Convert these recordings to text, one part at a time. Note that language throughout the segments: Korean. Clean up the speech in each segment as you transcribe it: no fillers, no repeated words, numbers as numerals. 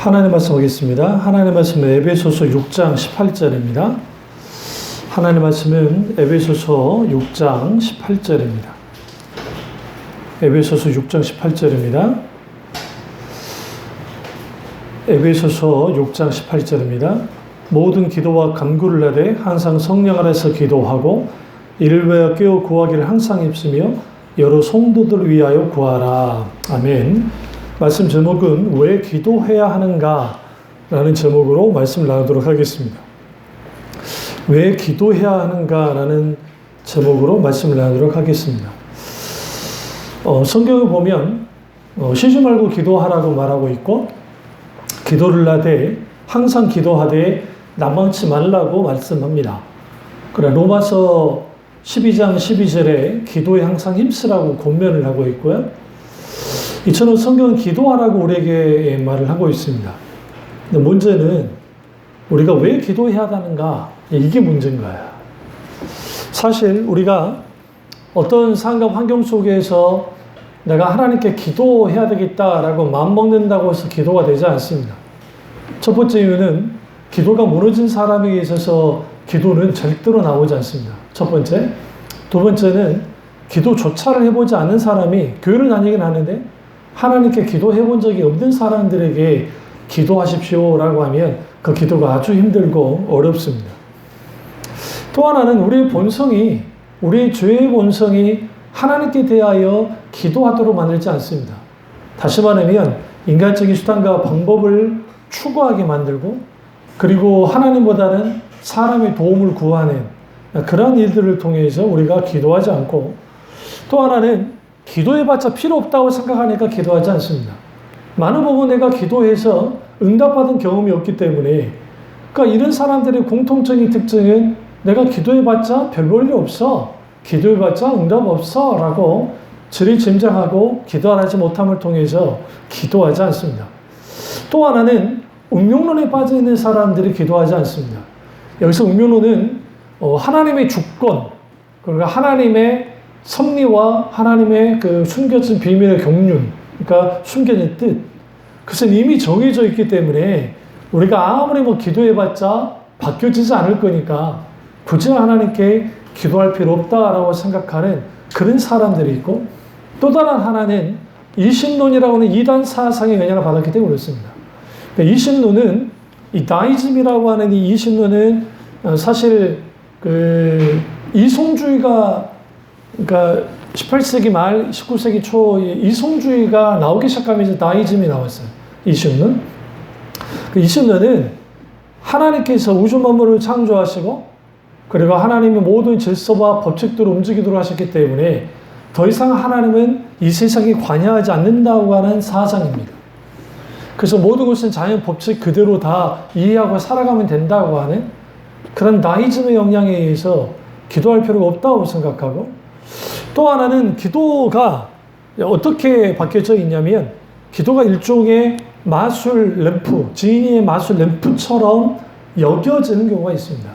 하나님 말씀 보겠습니다. 하나님 말씀은 에베소서 6장 18절입니다. 하나님 말씀은 에베소서 6장 18절입니다. 에베소서 6장 18절입니다. 에베소서 6장 18절입니다. 모든 기도와 간구를 하되 항상 성령 안에서 기도하고 이를 위하여 깨어 구하기를 항상 힘쓰며 여러 성도들을 위하여 구하라. 아멘. 말씀 제목은 왜 기도해야 하는가? 라는 제목으로 말씀을 나누도록 하겠습니다. 왜 기도해야 하는가? 라는 제목으로 말씀을 나누도록 하겠습니다. 성경을 보면 쉬지 말고 기도하라고 말하고 있고 기도를 하되 항상 기도하되 난망치 말라고 말씀합니다. 그래 로마서 12장 12절에 기도에 항상 힘쓰라고 권면을 하고 있고요. 이처럼 성경은 기도하라고 우리에게 말을 하고 있습니다. 근데 문제는 우리가 왜 기도해야 하는가? 이게 문제인 거야. 사실 우리가 어떤 상황과 환경 속에서 내가 하나님께 기도해야 되겠다라고 마음먹는다고 해서 기도가 되지 않습니다. 첫 번째 이유는 기도가 무너진 사람에게 있어서 기도는 절대로 나오지 않습니다. 첫 번째. 두 번째는 기도조차를 해보지 않는 사람이 교회를 다니긴 하는데 하나님께 기도해 본 적이 없는 사람들에게 기도하십시오라고 하면 그 기도가 아주 힘들고 어렵습니다. 또 하나는 우리의 본성이, 우리의 죄의 본성이 하나님께 대하여 기도하도록 만들지 않습니다. 다시 말하면 인간적인 수단과 방법을 추구하게 만들고 그리고 하나님보다는 사람의 도움을 구하는 그런 일들을 통해서 우리가 기도하지 않고 또 하나는 기도해봤자 필요 없다고 생각하니까 기도하지 않습니다. 많은 부분 내가 기도해서 응답받은 경험이 없기 때문에 그러니까 이런 사람들의 공통적인 특징은 내가 기도해봤자 별 볼 일 없어. 기도해봤자 응답 없어. 라고 지리짐작하고 기도하지 못함을 통해서 기도하지 않습니다. 또 하나는 운명론에 빠져 있는 사람들이 기도하지 않습니다. 여기서 운명론은 하나님의 주권, 그러니까 하나님의 섭리와 하나님의 그 숨겨진 비밀의 경륜, 그러니까 숨겨진 뜻, 그것은 이미 정해져 있기 때문에 우리가 아무리 기도해봤자 바뀌어지지 않을 거니까 굳이 하나님께 기도할 필요 없다라고 생각하는 그런 사람들이 있고 또 다른 하나는 이신론이라고 하는 이단 사상의 영향을 받았기 때문에 그렇습니다. 이신론은 이 다이즘이라고 하는 이 이신론은 사실 그 이송주의가 그러니까 18세기 말 19세기 초에 이송주의가 나오기 시작하면서 다이즘이 나왔어요. 이신론. 그 이신론은 하나님께서 우주 만물을 창조하시고 그리고 하나님의 모든 질서와 법칙들을 움직이도록 하셨기 때문에 더 이상 하나님은 이 세상에 관여하지 않는다고 하는 사상입니다. 그래서 모든 것은 자연 법칙 그대로 다 이해하고 살아가면 된다고 하는 그런 다이즘의 영향에 의해서 기도할 필요가 없다고 생각하고 또 하나는 기도가 어떻게 바뀌어져 있냐면 기도가 일종의 마술 램프, 지니의 마술 램프처럼 여겨지는 경우가 있습니다.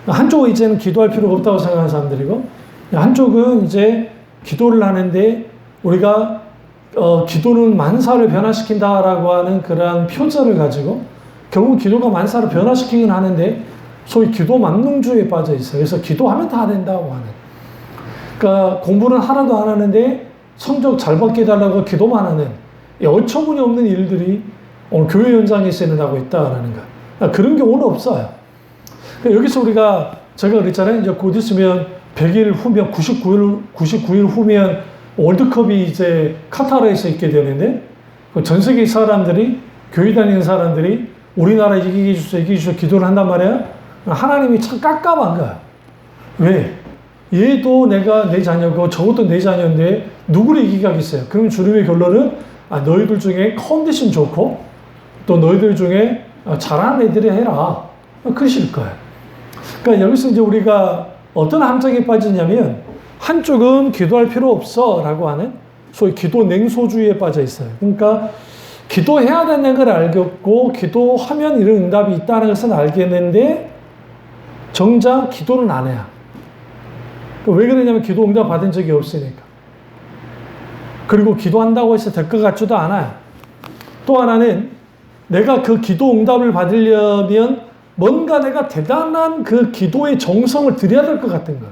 한쪽은 이제는 기도할 필요가 없다고 생각하는 사람들이고 한쪽은 이제 기도를 하는데 우리가 기도는 만사를 변화시킨다라고 하는 그러한 표절을 가지고 결국 기도가 만사를 변화시키긴 하는데 소위 기도 만능주의에 빠져 있어요. 그래서 기도하면 다 된다고 하는. 그러니까 공부는 하나도 안 하는데 성적 잘 받게 해달라고 기도만 하는 어처구니 없는 일들이 오늘 교회 현장에서 일어나고 있다라는 거. 그런 경우는 없어요. 그러니까 여기서 우리가 제가 그랬잖아요. 이제 곧 있으면 100일 후면 99일 후면 월드컵이 이제 카타르에서 있게 되는데 전 세계 사람들이 교회 다니는 사람들이 우리나라 이기게 해주세요 기도를 한단 말이에요. 하나님이 참 깝깝한 거야. 왜? 얘도 내가 내 자녀고 저것도 내 자녀인데 누구를 이기게 하겠어요? 그러면 주님의 결론은 너희들 중에 컨디션 좋고 또 너희들 중에 잘하는 애들이 해라. 그러실 거예요. 그러니까 여기서 이제 우리가 어떤 함정에 빠지냐면 한쪽은 기도할 필요 없어 라고 하는 소위 기도 냉소주의에 빠져 있어요. 그러니까 기도해야 되는 걸 알겠고 기도하면 이런 응답이 있다는 것은 알겠는데 정작 기도는 안 해요. 왜 그러냐면 기도 응답 받은 적이 없으니까. 그리고 기도한다고 해서 될 것 같지도 않아요. 또 하나는 내가 그 기도 응답을 받으려면 뭔가 내가 대단한 그 기도의 정성을 들여야 될 것 같은 거야.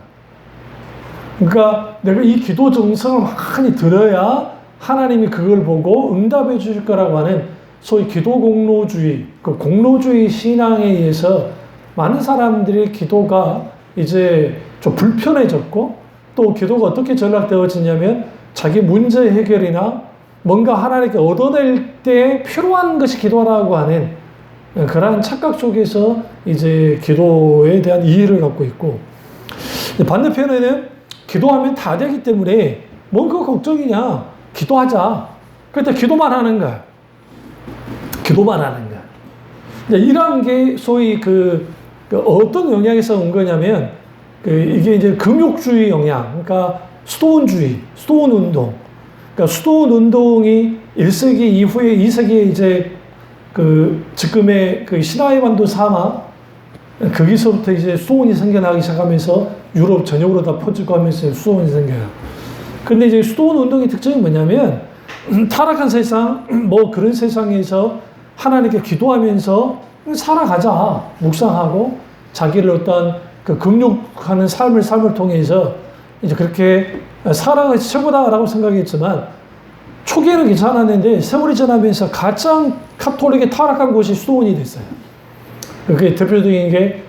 그러니까 내가 이 기도 정성을 많이 들어야 하나님이 그걸 보고 응답해 주실 거라고 하는 소위 기도 공로주의, 그 공로주의 신앙에 의해서 많은 사람들의 기도가 이제 좀 불편해졌고, 또 기도가 어떻게 전락되어지냐면 자기 문제 해결이나 뭔가 하나님께 얻어낼 때 필요한 것이 기도라고 하는 그러한 착각 속에서 이제 기도에 대한 이해를 갖고 있고, 반대편에는 기도하면 다 되기 때문에 뭔가 걱정이냐, 기도하자. 그때 기도만 하는 거야. 기도만 하는 거야. 이런 게 소위 그 어떤 영향에서 온 거냐면, 이게 이제 금욕주의 영향, 그러니까 수도원주의, 수도원 운동. 그러니까 수도원 운동이 1세기 이후에 2세기에 이제 지금의 시나이 반도 사막, 거기서부터 이제 수도원이 생겨나기 시작하면서 유럽 전역으로 다 퍼지고 하면서 수도원이 생겨요. 근데 이제 수도원 운동의 특징이 뭐냐면, 타락한 세상, 뭐 그런 세상에서 하나님께 기도하면서 살아가자, 묵상하고, 자기를 어떤 금욕하는 삶을 통해서 이제 그렇게 살아가 최고다라고 생각했지만, 초기에는 괜찮았는데 세월이 지나면서 가장 카톨릭에 타락한 곳이 수도원이 됐어요. 그게 대표적인 게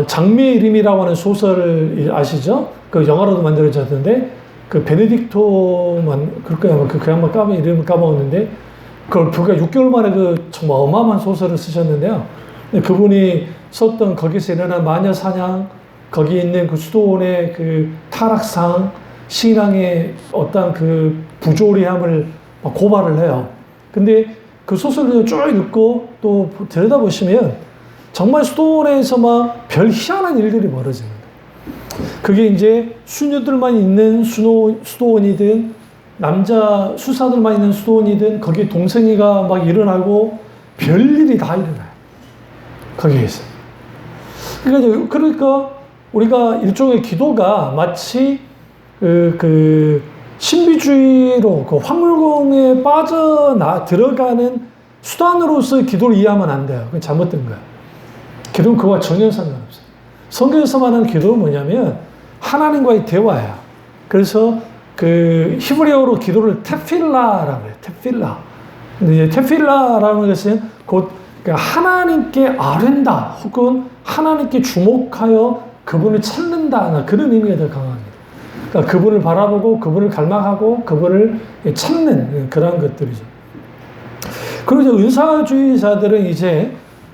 장미의 이름이라고 하는 소설을 아시죠? 그 영화로도 만들어졌는데, 그 베네딕토만 그럴 거야. 그 양반 이름을 까먹었는데, 그걸 불과 6개월 만에 정말 어마어마한 소설을 쓰셨는데요. 그분이 썼던 거기서 일어난 마녀 사냥, 거기 있는 그 수도원의 그 타락상, 신앙의 어떤 그 부조리함을 고발을 해요. 근데 그 소설을 쭉 읽고 또 들여다보시면 정말 수도원에서 막 별 희한한 일들이 벌어집니다. 그게 이제 수녀들만 있는 수도원이든 남자 수사들만 있는 수도원이든 거기에 동생이가 막 일어나고 별일이 다 일어나요. 거기에서. 그러니까 우리가 일종의 기도가 마치 신비주의로 황홀공에 들어가는 수단으로서 기도를 이해하면 안 돼요. 그건 잘못된 거야. 기도는 그와 전혀 상관없어요. 성경에서 말하는 기도는 뭐냐면 하나님과의 대화야. 그래서 히브리어로 기도를 테필라라고 해요. 테필라. 근데 이제 테필라라는 것은 곧 하나님께 아뢰다 혹은 하나님께 주목하여 그분을 찾는다, 그런 의미가 더 강합니다. 그러니까 그분을 바라보고 그분을 갈망하고 그분을 찾는 그런 것들이죠. 그리고 이제 은사주의자들은 이제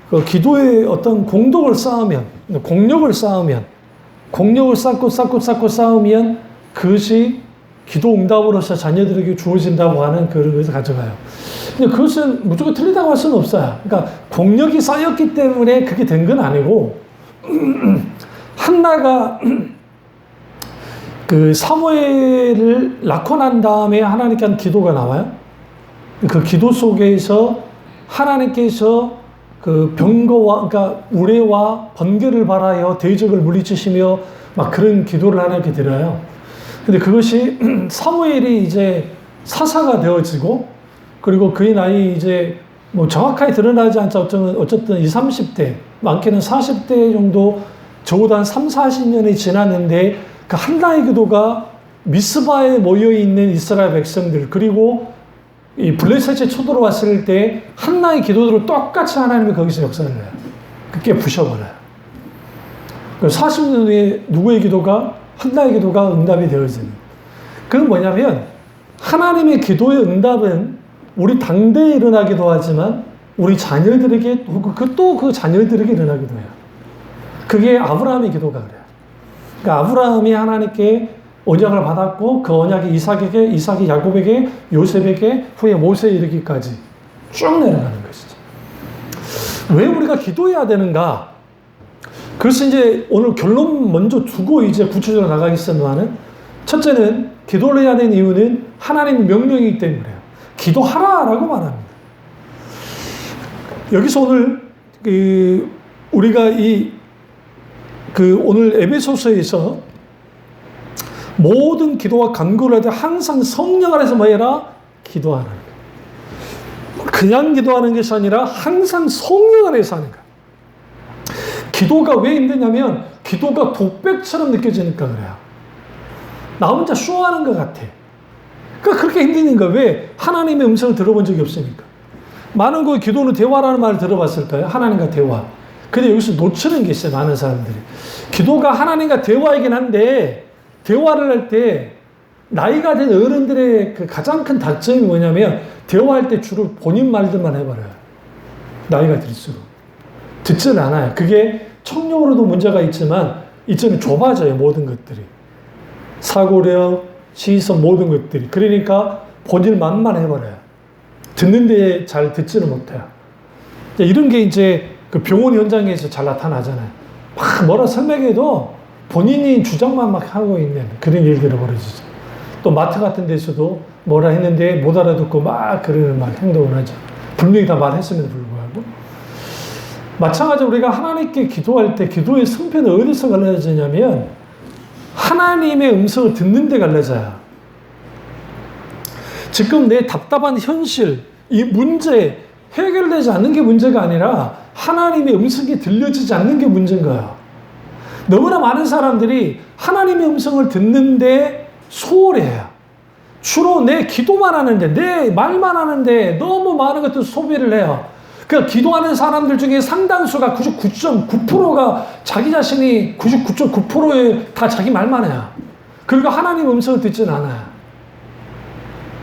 그 기도의 어떤 공력을 쌓으면 쌓으면 그것이 기도 응답으로서 자녀들에게 주어진다고 하는 그런 것을 가져가요. 근데 그것은 무조건 틀리다고 할 수는 없어요. 그러니까 공력이 쌓였기 때문에 그게 된 건 아니고, 한나가 사무엘을 낳고 난 다음에 하나님께 한 기도가 나와요. 그 기도 속에서 하나님께서 병거와, 그러니까 우레와 번개를 발하여 대적을 물리치시며 막 그런 기도를 하나님께 드려요. 근데 그것이 사무엘이 이제 사사가 되어지고, 그리고 그의 나이 이제 뭐 정확하게 드러나지 않자 어쨌든 20, 30대, 많게는 40대 정도, 적어도 한 3, 40년이 지났는데 그 한나의 기도가 미스바에 모여있는 이스라엘 백성들, 그리고 이 블레셋에 쳐들어왔을 때 한나의 기도들을 똑같이 하나님이 거기서 역사를 해요. 그게 부셔버려요. 40년 후에 누구의 기도가, 한나의 기도가 응답이 되어지는. 그건 뭐냐면 하나님의 기도의 응답은 우리 당대에 일어나기도 하지만 우리 자녀들에게, 또 그 자녀들에게 일어나기도 해요. 그게 아브라함의 기도가 그래요. 그러니까 아브라함이 하나님께 언약을 받았고 그 언약이 이삭이 야곱에게, 요셉에게, 후에 모세에 이르기까지 쭉 내려가는 것이죠. 왜 우리가 기도해야 되는가? 그래서 이제 오늘 결론 먼저 두고 이제 구체적으로 나가겠습니다만은, 첫째는 기도를 해야 되는 이유는 하나님의 명령이기 때문이에요. 기도하라라고 말합니다. 여기서 오늘 우리가 오늘 에베소서에서 모든 기도와 간구를 할 때 항상 성령 안에서 뭐 해라? 기도하라. 그냥 기도하는 것이 아니라 항상 성령 안에서 하는 거야. 기도가 왜 힘드냐면 기도가 독백처럼 느껴지니까 그래요. 나 혼자 쇼하는 것 같아. 그러니까 그렇게 힘드는 거야. 왜? 하나님의 음성을 들어본 적이 없으니까. 많은 그 기도는 대화라는 말을 들어봤을까요? 하나님과 대화. 근데 여기서 놓치는 게 있어요. 많은 사람들이. 기도가 하나님과 대화이긴 한데 대화를 할 때 나이가 된 어른들의 그 가장 큰 단점이 뭐냐면 대화할 때 주로 본인 말들만 해버려요. 나이가 들수록. 듣질 않아요. 그게 청력으로도 문제가 있지만 이제는 좁아져요. 모든 것들이. 사고력, 시선 모든 것들이. 그러니까 본인 말만 해버려요. 듣는데 잘 듣지는 못해요. 이런 게 이제 그 병원 현장에서 잘 나타나잖아요. 막 뭐라 설명해도 본인이 주장만 막 하고 있는 그런 일들이 벌어지죠. 또 마트 같은 데서도 뭐라 했는데 못 알아듣고 막 그러는 막 행동을 하죠. 분명히 다 말했음에도 불구하고. 마찬가지로 우리가 하나님께 기도할 때 기도의 성패는 어디서 갈라지냐면 하나님의 음성을 듣는 데 갈라져요. 지금 내 답답한 현실, 이 문제 해결되지 않는 게 문제가 아니라 하나님의 음성이 들려지지 않는 게 문제인 거야. 너무나 많은 사람들이 하나님의 음성을 듣는데 소홀해요. 주로 내 기도만 하는데, 내 말만 하는데 너무 많은 것들 소비를 해요. 그러니까 기도하는 사람들 중에 상당수가 99.9%가 자기 자신이 99.9%에 다 자기 말만 해요. 그리고 하나님 음성을 듣지는 않아요.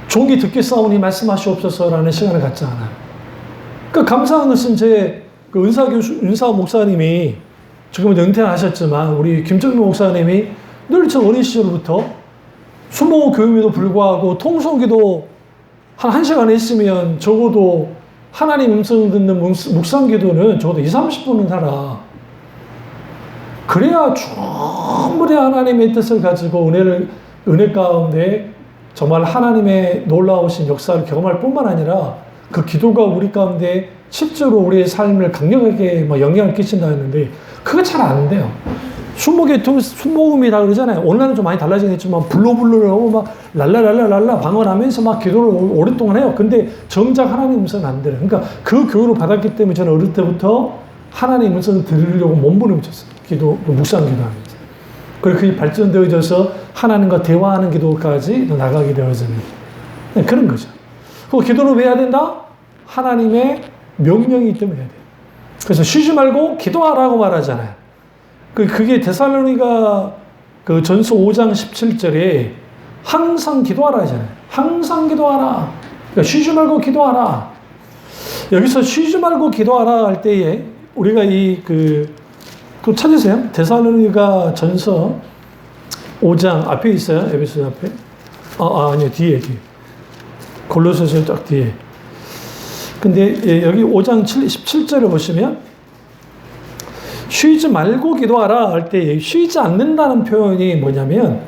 종이 듣겠사오니 말씀하시옵소서라는 시간을 갖지 않아요. 그러니까 감사한 것은 그 은사 목사님이 지금은 은퇴하셨지만 우리 김정민 목사님이 늘 저 어린 시절부터 수목 교육에도 불구하고 통성기도 한 1시간 했으면 적어도 하나님 음성 듣는 묵상 기도는 적어도 20-30분은 하라. 그래야 충분히 하나님의 뜻을 가지고 은혜 가운데 정말 하나님의 놀라우신 역사를 경험할 뿐만 아니라 그 기도가 우리 가운데 실제로 우리의 삶을 강력하게 영향을 끼친다 했는데 그게 잘 안 돼요. 순모음이라 그러잖아요. 오늘은 좀 많이 달라지긴 했지만 불로불로를 하고 막 랄라랄라랄라 방언하면서 막 기도를 오랫동안 해요. 근데 정작 하나님 음성은 안 들어요. 그러니까 그 교육을 받았기 때문에 저는 어릴 때부터 하나님 음성을 들으려고 몸부림쳤어요. 묵상 기도하면서. 그리고 그게 발전되어져서 하나님과 대화하는 기도까지 나가게 되어지는 그런 거죠. 그 기도를 왜 해야 된다? 하나님의 명령이 있기 때문에 해야 돼요. 그래서 쉬지 말고 기도하라고 말하잖아요. 그게 데살로니가 그 전서 5장 17절에 항상 기도하라 하잖아요. 항상 기도하라. 그러니까 쉬지 말고 기도하라. 여기서 쉬지 말고 기도하라 할 때에 우리가 또 찾으세요. 데살로니가 전서 5장 앞에 있어요. 에베소 앞에. 아니요. 뒤에. 골로새서 딱 뒤에. 근데 여기 5장 17절을 보시면 쉬지 말고 기도하라 할 때 쉬지 않는다는 표현이 뭐냐면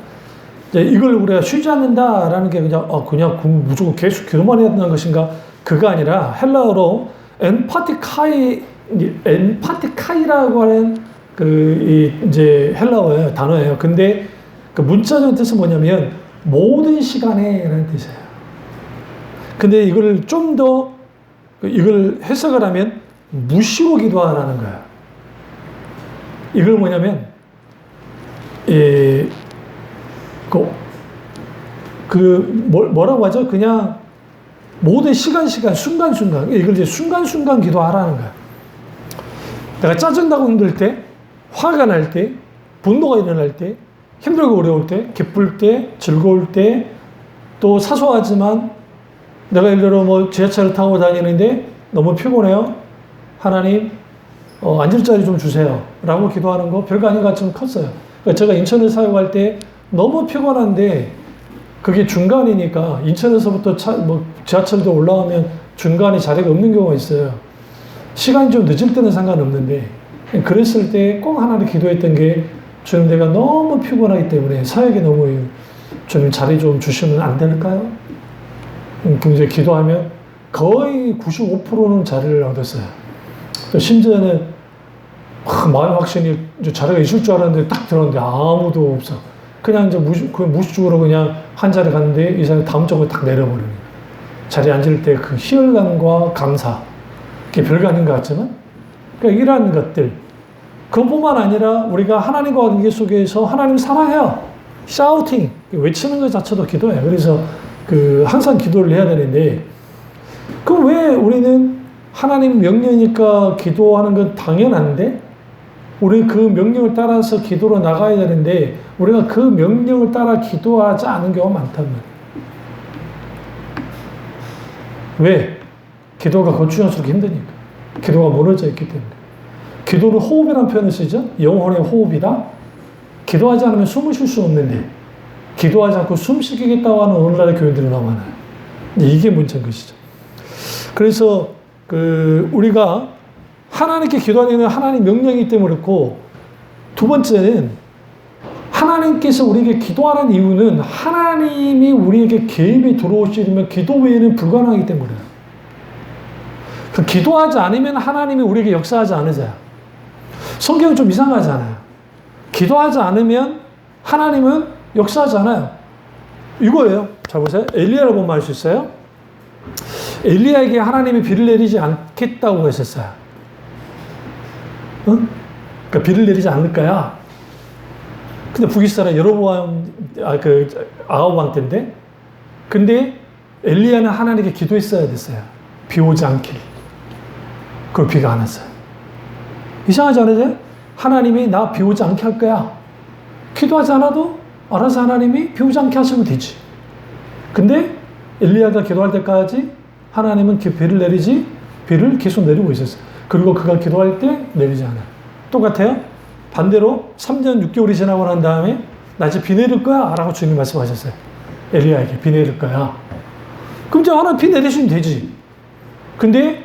이걸 우리가 쉬지 않는다라는 게 그냥 무조건 계속 기도만 해야 되는 것인가? 그거 아니라 헬라어로 엔파티카이라고 하는 이제 헬라어예요. 단어예요. 근데 그 문자적인 뜻은 뭐냐면 모든 시간에라는 뜻이에요. 근데 이걸 좀 더 이걸 해석을 하면 무시로 기도하라는 거야. 이걸 뭐냐면, 뭐라고 하죠? 그냥 모든 순간순간. 이걸 이제 순간순간 기도하라는 거야. 내가 짜증나고 힘들 때, 화가 날 때, 분노가 일어날 때, 힘들고 어려울 때, 기쁠 때, 즐거울 때, 또 사소하지만 내가 예를 들어 지하철을 타고 다니는데 너무 피곤해요. 하나님, 앉을 자리 좀 주세요. 라고 기도하는 거 별거 아닌 것 같지만 컸어요. 그러니까 제가 인천을 사용할 때 너무 피곤한데 그게 중간이니까 인천에서부터 지하철도 올라오면 중간에 자리가 없는 경우가 있어요. 시간이 좀 늦을 때는 상관없는데 그랬을 때 꼭 하나님 기도했던 게 주님 내가 너무 피곤하기 때문에 사역에 너무 주님 자리 좀 주시면 안 될까요? 이제 기도하면 거의 95%는 자리를 얻었어요. 심지어는 마음 확신이 자리가 있을 줄 알았는데 딱 들었는데 아무도 없어. 그냥 이제 무식적으로 그냥 한 자리 갔는데 이 사람이 다음 쪽으로 딱 내려버리는 거예요. 자리에 앉을 때 그 희열감과 감사, 그게 별거 아닌 것 같지만, 그러니까 이러한 것들, 그것뿐만 아니라 우리가 하나님과 관계 속에서 하나님 사랑해요. 샤우팅, 외치는 것 자체도 기도예요. 그래서 항상 기도를 해야 되는데, 그럼 왜 우리는 하나님 명령이니까 기도하는 건 당연한데, 우리 그 명령을 따라서 기도로 나가야 되는데, 우리가 그 명령을 따라 기도하지 않은 경우가 많단 말이에요. 왜? 기도가 거추할수록 힘드니까. 기도가 무너져 있기 때문에. 기도는 호흡이라는 표현을 쓰죠. 영혼의 호흡이다. 기도하지 않으면 숨을 쉴 수 없는데, 기도하지 않고 숨 쉬겠다고 하는 오늘날의 교인들이 너무 많아요. 이게 문제인 것이죠. 그래서 우리가 하나님께 기도하는 건 하나님 명령이기 때문에 그렇고, 두 번째는 하나님께서 우리에게 기도하는 이유는 하나님이 우리에게 개입이 들어오시려면 기도 외에는 불가능하기 때문이에요. 기도하지 않으면 하나님이 우리에게 역사하지 않으세요. 성경은 좀 이상하잖아요. 기도하지 않으면 하나님은 역사하지 않아요. 이거예요. 자 보세요. 엘리야를 보면 알 수 있어요. 엘리야에게 하나님이 비를 내리지 않겠다고 했었어요. 응? 그러니까 비를 내리지 않을 거야. 근데 북이스라엘 여로보암 아합 왕 때인데, 근데 엘리야는 하나님께 기도했어야 됐어요. 비 오지 않길. 그리고 비가 안 왔어요. 이상하지 않으세요? 하나님이 나 비 오지 않게 할 거야. 기도하지 않아도 알아서 하나님이 비 오지 않게 하시면 되지. 근데 엘리야가 기도할 때까지 하나님은 비를 계속 내리고 있었어요. 그리고 그가 기도할 때 내리지 않아요. 똑같아요. 반대로 3년 6개월이 지나고 난 다음에 나 이제 비 내릴 거야 라고 주님 말씀하셨어요. 엘리야에게 비 내릴 거야. 그럼 이제 하나님 비 내리시면 되지. 근데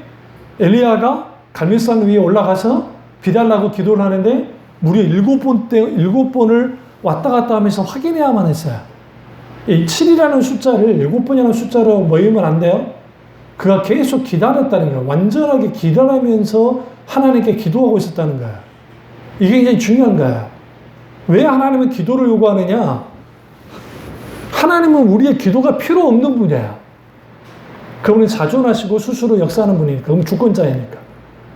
엘리야가 갈멜산 위에 올라가서 비 달라고 기도를 하는데 무려 7번을 왔다 갔다 하면서 확인해야만 했어요. 이 7이라는 숫자를 7번이라는 숫자로 모이면 안 돼요. 그가 계속 기다렸다는 거예요. 완전하게 기다리면서 하나님께 기도하고 있었다는 거예요. 이게 굉장히 중요한 거예요. 왜 하나님은 기도를 요구하느냐? 하나님은 우리의 기도가 필요 없는 분이에요. 그분은 자존하시고 스스로 역사하는 분이니까, 그럼 주권자이니까.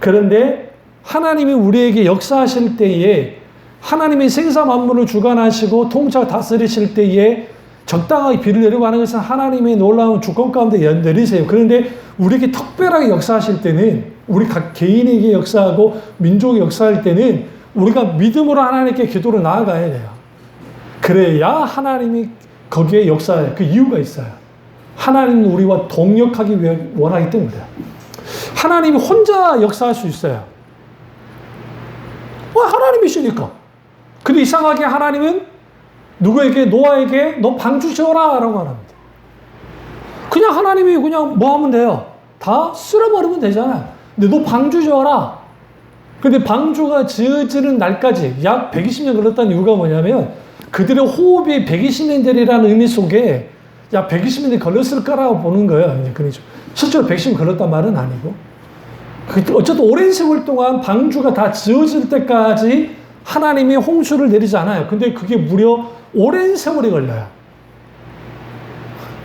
그런데 하나님이 우리에게 역사하실 때에, 하나님이 생사 만물을 주관하시고 통찰 다스리실 때에 적당하게 비를 내리고 하는 것은 하나님의 놀라운 주권 가운데 내리세요. 그런데 우리에게 특별하게 역사하실 때는, 우리 각 개인에게 역사하고 민족에 역사할 때는 우리가 믿음으로 하나님께 기도를 나아가야 돼요. 그래야 하나님이 거기에 역사해요. 그 이유가 있어요. 하나님은 우리와 동역하기 원하기 때문이에요. 하나님이 혼자 역사할 수 있어요. 하나님이시니까. 근데 이상하게 하나님은 누구에게, 노아에게 너 방주 지어라 라고 말합니다. 그냥 하나님이 그냥 뭐 하면 돼요? 다 쓸어버리면 되잖아요. 근데 너 방주 지어라. 근데 방주가 지어지는 날까지 약 120년 걸렸다는 이유가 뭐냐면, 그들의 호흡이 120년 되리라는 의미 속에 약 120년이 걸렸을 거라고 보는 거예요. 그러죠. 실제로 120년 걸렸단 말은 아니고. 어쨌든 오랜 세월 동안 방주가 다 지어질 때까지 하나님이 홍수를 내리지 않아요. 근데 그게 무려 오랜 세월이 걸려요.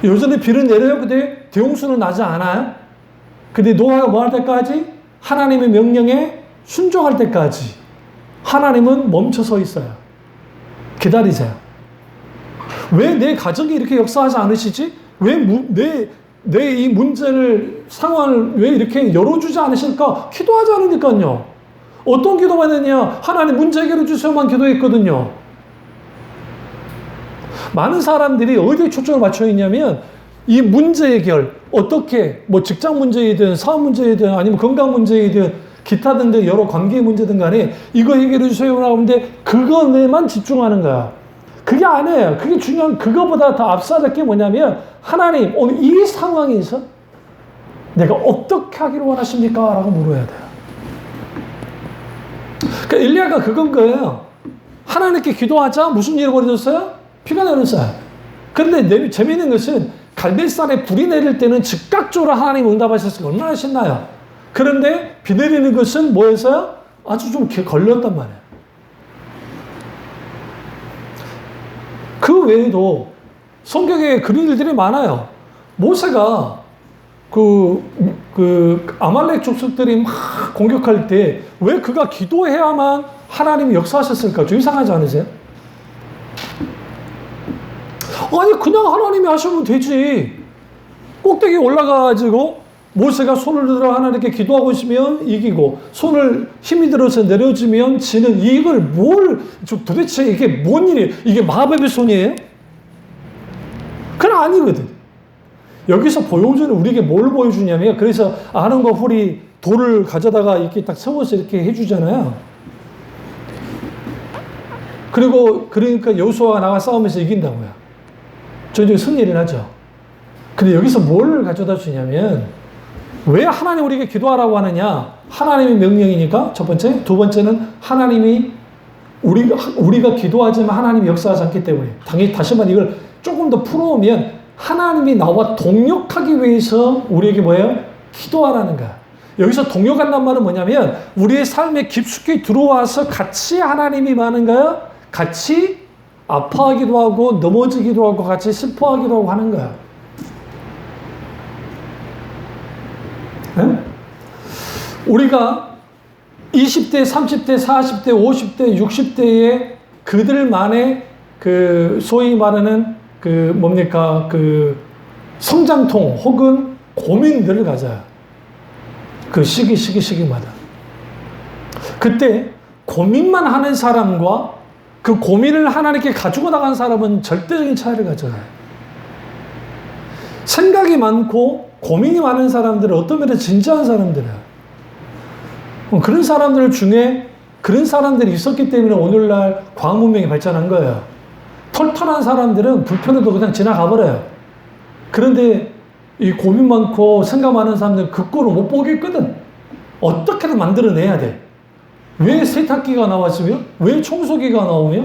여전히 비는 내려요. 근데 대홍수는 나지 않아요. 근데 노아가 뭐 할 때까지? 하나님의 명령에 순종할 때까지 하나님은 멈춰서 있어요. 기다리세요. 왜 내 가정이 이렇게 역사하지 않으시지? 왜 내 이 문제를, 상황을 왜 이렇게 열어주지 않으실까? 기도하지 않으니까요. 어떤 기도만 했냐? 하나님 문제 해결해 주세요만 기도했거든요. 많은 사람들이 어디에 초점을 맞춰 있냐면, 이 문제 해결, 어떻게, 뭐 직장 문제이든 사업 문제이든 아니면 건강 문제이든 기타 등등 여러 관계 문제든 간에 이거 해결해 주세요라고 하는데 그거에만 집중하는 거야. 그게 아니에요. 그게 중요한, 그거보다 더 앞서갈 게 뭐냐면, 하나님 오늘 이 상황에서 내가 어떻게 하기를 원하십니까? 라고 물어야 돼요. 그러니까 엘리야가 그건 거예요. 하나님께 기도하자 무슨 일이 벌어졌어요? 비가 내렸어요. 그런데 재미있는 것은 갈멜산에 불이 내릴 때는 즉각적으로 하나님 응답하셨으니까 얼마나 신나요. 그런데 비 내리는 것은 뭐였어요? 아주 좀 걸렸단 말이에요. 그 외에도 성경에 그런 일들이 많아요. 모세가 아말렉 족속들이 막 공격할 때 왜 그가 기도해야만 하나님이 역사하셨을까? 좀 이상하지 않으세요? 아니, 그냥 하나님이 하시면 되지. 꼭대기에 올라가가지고 모세가 손을 들어 하나님께 기도하고 있으면 이기고, 손을 힘이 들어서 내려주면 지는, 이걸 도대체 이게 뭔 일이에요? 이게 마법의 손이에요? 그건 아니거든. 여기서 보여주는 우리에게 뭘 보여주냐면, 그래서 아론과 홀이 돌을 가져다가 이렇게 딱 세워서 이렇게 해주잖아요. 그러니까 여호수아가 나가 싸우면서 이긴다고요. 저희들이 승리를 하죠. 근데 여기서 뭘 가져다 주냐면, 왜 하나님 우리에게 기도하라고 하느냐? 하나님의 명령이니까, 첫 번째. 두 번째는 하나님이 우리가 기도하지만 하나님이 역사하지 않기 때문에. 다시 한번 이걸 조금 더 풀어오면, 하나님이 나와 동역하기 위해서 우리에게 뭐예요? 기도하라는 거야. 여기서 동역한다는 말은 뭐냐면, 우리의 삶에 깊숙이 들어와서 같이 하나님이 많은가요? 같이 아파하기도 하고 넘어지기도 하고 같이 슬퍼하기도 하고 하는 거야. 네? 우리가 20대, 30대, 40대, 50대, 60대에 그들만의 소위 말하는 성장통 혹은 고민들을 가져요. 그 시기마다. 그때 고민만 하는 사람과 그 고민을 하나님께 가지고 나간 사람은 절대적인 차이를 가져요. 생각이 많고 고민이 많은 사람들은 어떤 면에서 진지한 사람들이에요. 그런 사람들 중에 그런 사람들이 있었기 때문에 오늘날 과학 문명이 발전한 거예요. 털털한 사람들은 불편해도 그냥 지나가 버려요. 그런데 이 고민 많고 생각 많은 사람들은 그 꼴을 못 보겠거든. 어떻게든 만들어내야 돼. 왜 세탁기가 나왔으며? 왜 청소기가 나오며?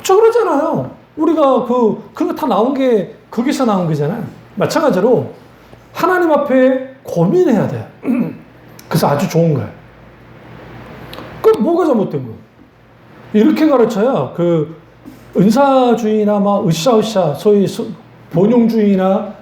저 그러잖아요. 우리가 그런 거 다 나온 게 거기서 나온 거잖아요. 마찬가지로 하나님 앞에 고민해야 돼. 그래서 아주 좋은 거예요. 그럼 뭐가 잘못된 거예요? 이렇게 가르쳐야 은사주의나 으쌰으쌰, 소위 본용주의나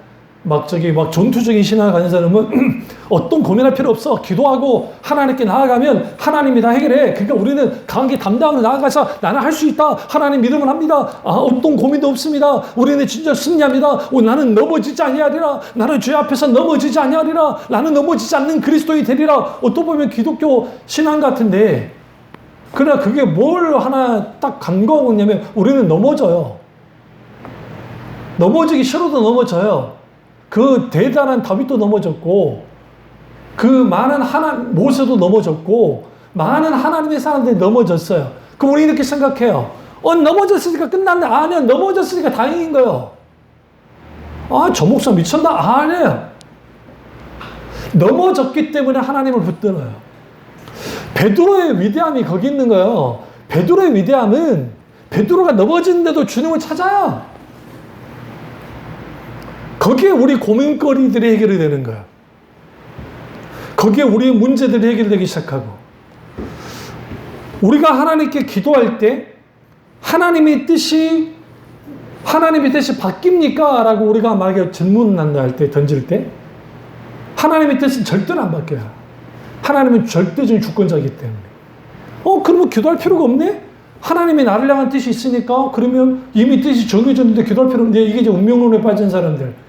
전투적인 신앙을 가진 사람은 어떤 고민할 필요 없어. 기도하고 하나님께 나아가면 하나님이 다 해결해. 그러니까 우리는 강하게 담당으로 나아가서 나는 할 수 있다. 하나님 믿음을 합니다. 어떤 고민도 없습니다. 우리는 진짜 승리합니다. 나는 넘어지지 아니하리라. 나는 죄 앞에서 넘어지지 아니하리라. 나는 넘어지지 않는 그리스도인이 되리라. 어떤 보면 기독교 신앙 같은데, 그러나 그게 뭘 하나 딱 간과하고 있냐면, 우리는 넘어져요. 넘어지기 싫어도 넘어져요. 그 대단한 다윗도 넘어졌고, 그 많은 모세도 넘어졌고, 많은 하나님의 사람들이 넘어졌어요. 그럼 우리 이렇게 생각해요. 넘어졌으니까 끝났네. 아니요, 넘어졌으니까 다행인 거예요. 저 목사 미쳤나? 아니에요. 넘어졌기 때문에 하나님을 붙들어요. 베드로의 위대함이 거기 있는 거예요. 베드로의 위대함은 베드로가 넘어지는데도 주님을 찾아요. 거기에 우리 고민거리들이 해결이 되는 거야. 거기에 우리의 문제들이 해결되기 시작하고, 우리가 하나님께 기도할 때 하나님의 뜻이 바뀝니까? 라고 우리가 만약에 질문한다 할 때, 던질 때, 하나님의 뜻은 절대로 안 바뀌어요. 하나님은 절대적인 주권자이기 때문에. 그러면 기도할 필요가 없네? 하나님이 나를 향한 뜻이 있으니까, 그러면 이미 뜻이 정해졌는데 기도할 필요 없는데, 이게 이제 운명론에 빠진 사람들,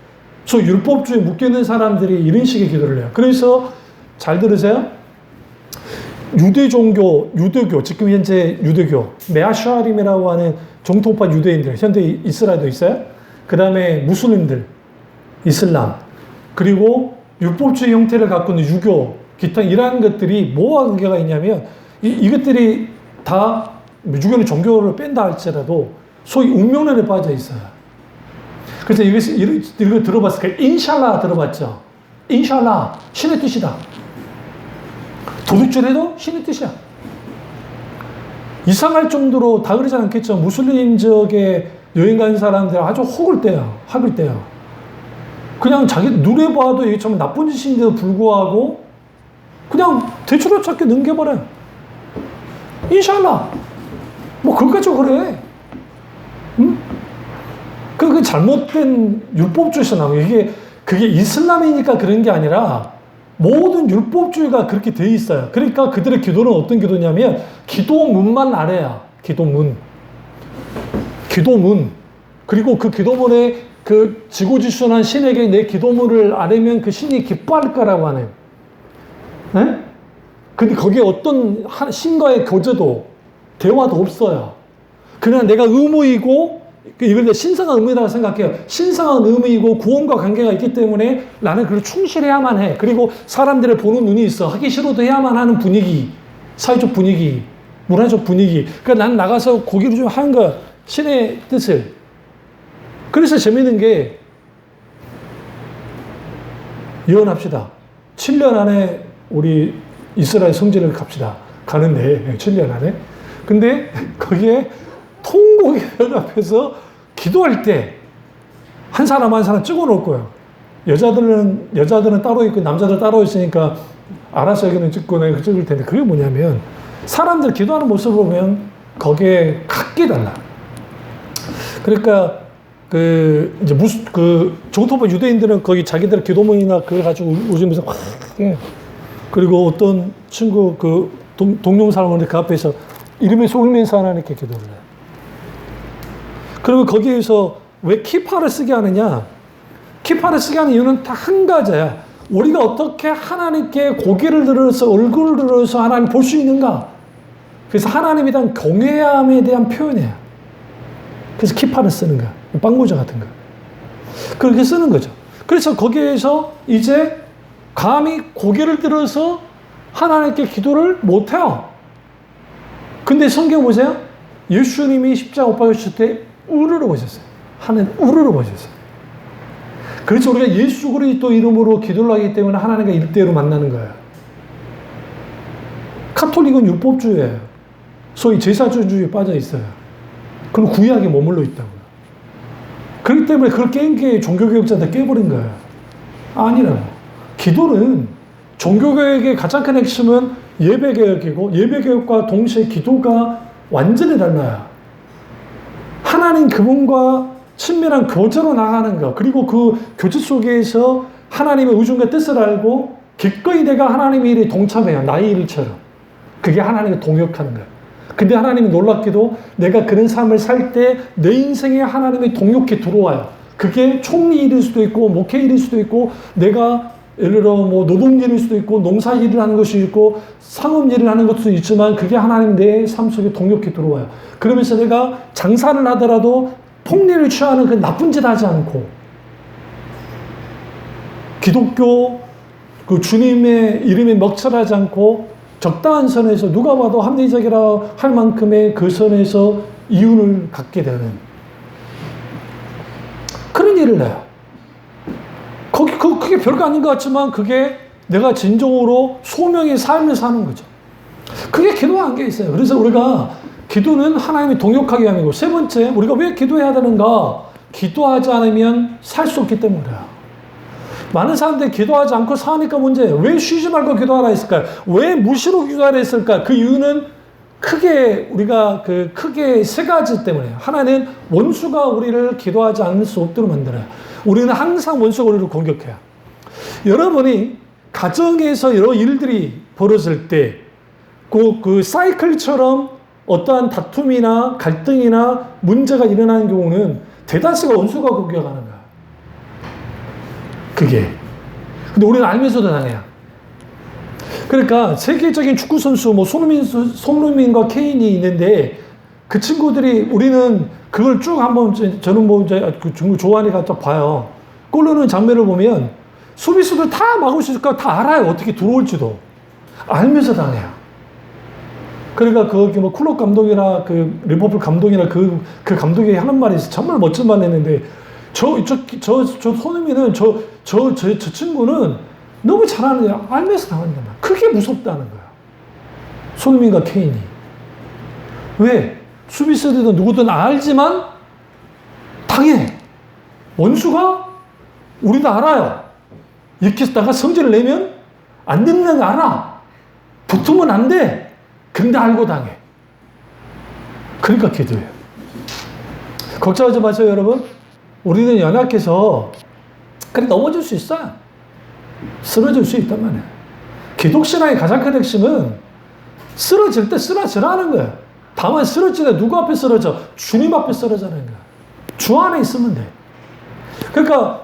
율법주의에 묶여있는 사람들이 이런 식의 기도를 해요. 그래서 잘 들으세요. 유대교, 지금 현재 유대교, 메아샤림이라고 하는 정통파 유대인들, 현대 이스라엘도 있어요. 그 다음에 무슬림들, 이슬람, 그리고 율법주의 형태를 갖고 있는 유교, 기타 이러한 것들이 뭐와 관계가 있냐면, 이것들이 다 유교는 종교를 뺀다 할지라도 소위 운명론에 빠져 있어요. 그래서 이거 들어봤을까요? 인샬라 들어봤죠? 인샬라, 신의 뜻이다. 도둑질해도 신의 뜻이야. 이상할 정도로 다 그러지 않겠죠? 무슬림 지역에 여행 간 사람들 아주 학을 떼요. 그냥 자기 눈에 봐도 이게 참 나쁜 짓인데도 불구하고 그냥 대추로차게 넘겨버려요. 인샬라. 그것까지 그래. 응? 그 잘못된 율법주의에서 나오는 이게 그게 이슬람이니까 그런 게 아니라 모든 율법주의가 그렇게 돼 있어요. 그러니까 그들의 기도는 어떤 기도냐면 기도문만 아래야. 기도문. 그리고 그 기도문에 그 지고지순한 신에게 내 기도문을 아뢰면 그 신이 기뻐할 거라고 하네요. 네? 근데 거기에 어떤 신과의 교제도 대화도 없어요. 그냥 내가 의무이고 이걸 신성한 의무라고 생각해요. 신성한 의무이고 구원과 관계가 있기 때문에 나는 그걸 충실해야만 해. 그리고 사람들을 보는 눈이 있어. 하기 싫어도 해야만 하는 분위기, 사회적 분위기, 문화적 분위기. 그러니까 난 나가서 고기를 좀 하는 거야. 신의 뜻을. 그래서 재밌는 게 예언합시다. 7년 안에 우리 이스라엘 성지를 갑시다. 가는데 7년 안에. 근데 거기에 통곡의 앞에서 기도할 때 한 사람 한 사람 찍어 놓을 거예요. 여자들은 따로 있고 남자들 따로 있으니까 알아서 여기는 찍고 내가 찍을 텐데 그게 뭐냐면 사람들 기도하는 모습을 보면 거기에 각기 달라. 그러니까 이제 정토파 유대인들은 거기 자기들 기도문이나 그걸 가지고 웃으면서 확 해. 그리고 어떤 친구 동료 사람은 그 앞에서 이러면서 울면서 하나님께 기도를 해요. 그리고 거기에서 왜 키파를 쓰게 하느냐? 키파를 쓰게 하는 이유는 다 한 가지야. 우리가 어떻게 하나님께 고개를 들어서 얼굴을 들어서 하나님 볼 수 있는가? 그래서 하나님에 대한 경외함에 대한 표현이에요. 그래서 키파를 쓰는 거야. 빵모자 같은 거. 그렇게 쓰는 거죠. 그래서 거기에서 이제 감히 고개를 들어서 하나님께 기도를 못해요. 근데 성경 보세요. 예수님이 십자가 못 박으실 때 우르르 보셨어요. 하늘 우르르 보셨어요. 그래서 우리가 예수 그리스도 이름으로 기도를 하기 때문에 하나님과 일대로 만나는 거예요. 카톨릭은 율법주의예요. 소위 제사주의에 빠져 있어요. 그리고 구약에 머물러 있다고요. 그렇기 때문에 그걸 깬 게 종교개혁자한테 깨버린 거예요. 아니라고. 기도는 종교개혁의 가장 큰 핵심은 예배개혁이고 예배개혁과 동시에 기도가 완전히 달라요. 하나님 그분과 친밀한 교제로 나가는 것, 그리고 그 교제 속에서 하나님의 의중과 뜻을 알고 기꺼이 내가 하나님의 일에 동참해요. 나의 일처럼. 그게 하나님과 동역하는 거예요. 근데 하나님이 놀랍게도 내가 그런 삶을 살 때 내 인생에 하나님의 동역이 들어와요. 그게 총리 일일 수도 있고 목회 일일 수도 있고 내가 예를 들어 뭐 노동일일 수도 있고 농사 일을 하는 것이 있고 상업 일을 하는 것도 있지만 그게 하나님 내 삶 속에 동역이 들어와요. 그러면서 내가 장사를 하더라도 폭리를 취하는 그 나쁜 짓 하지 않고 기독교 그 주님의 이름에 먹칠하지 않고 적당한 선에서 누가 봐도 합리적이라 할 만큼의 그 선에서 이윤을 갖게 되는 그런 일을 해요. 그게 별거 아닌 것 같지만 그게 내가 진정으로 소명의 삶을 사는 거죠. 그게 기도와 관계 있어요. 그래서 우리가 기도는 하나님이 동역하기 위함이고 세 번째 우리가 왜 기도해야 되는가? 기도하지 않으면 살 수 없기 때문이에요. 많은 사람들이 기도하지 않고 사니까 문제예요. 왜 쉬지 말고 기도하라 했을까요? 왜 무시로 기도하라 했을까요? 그 이유는 우리가 크게 세 가지 때문에요. 하나는 원수가 우리를 기도하지 않을 수 없도록 만들어요. 우리는 항상 원수가 우리를 공격해요. 여러분이 가정에서 여러 일들이 벌어질 때 그 사이클처럼 어떠한 다툼이나 갈등이나 문제가 일어나는 경우는 대다수가 원수가 공격하는 거야. 그게. 근데 우리는 알면서도 당해요. 그러니까 세계적인 축구 선수 뭐 손흥민과 케인이 있는데 그 친구들이 우리는 그걸 쭉 한번 저는 뭐 이제 정말 좋아하니까 또 봐요. 골 넣는 장면을 보면 수비수들 다 막을 수 있을까 다 알아요. 어떻게 들어올지도 알면서 당해요. 그러니까 거기 뭐 클럽 감독이나 그 리버풀 감독이나 그 감독이 하는 말이 있어. 정말 멋진 말 했는데 저 손흥민은 저 친구는 너무 잘하는데 알면서 당한단 말이야. 그게 무섭다는 거야. 손흥민과 케인이. 왜? 수비수들도 누구든 알지만 당해. 원수가 우리도 알아요. 이렇게 했다가 성질을 내면 안 듣는 거 알아. 붙으면 안 돼. 근데 알고 당해. 그러니까 기도해요. 걱정하지 마세요, 여러분. 우리는 연약해서 그래 넘어질 수 있어요. 쓰러질 수 있단 말이에요. 기독신앙의 가장 큰 핵심은 쓰러질 때 쓰러지라는 거예요. 다만 쓰러질 때 누구 앞에 쓰러져? 주님 앞에 쓰러지는 거예요. 주 안에 있으면 돼. 그러니까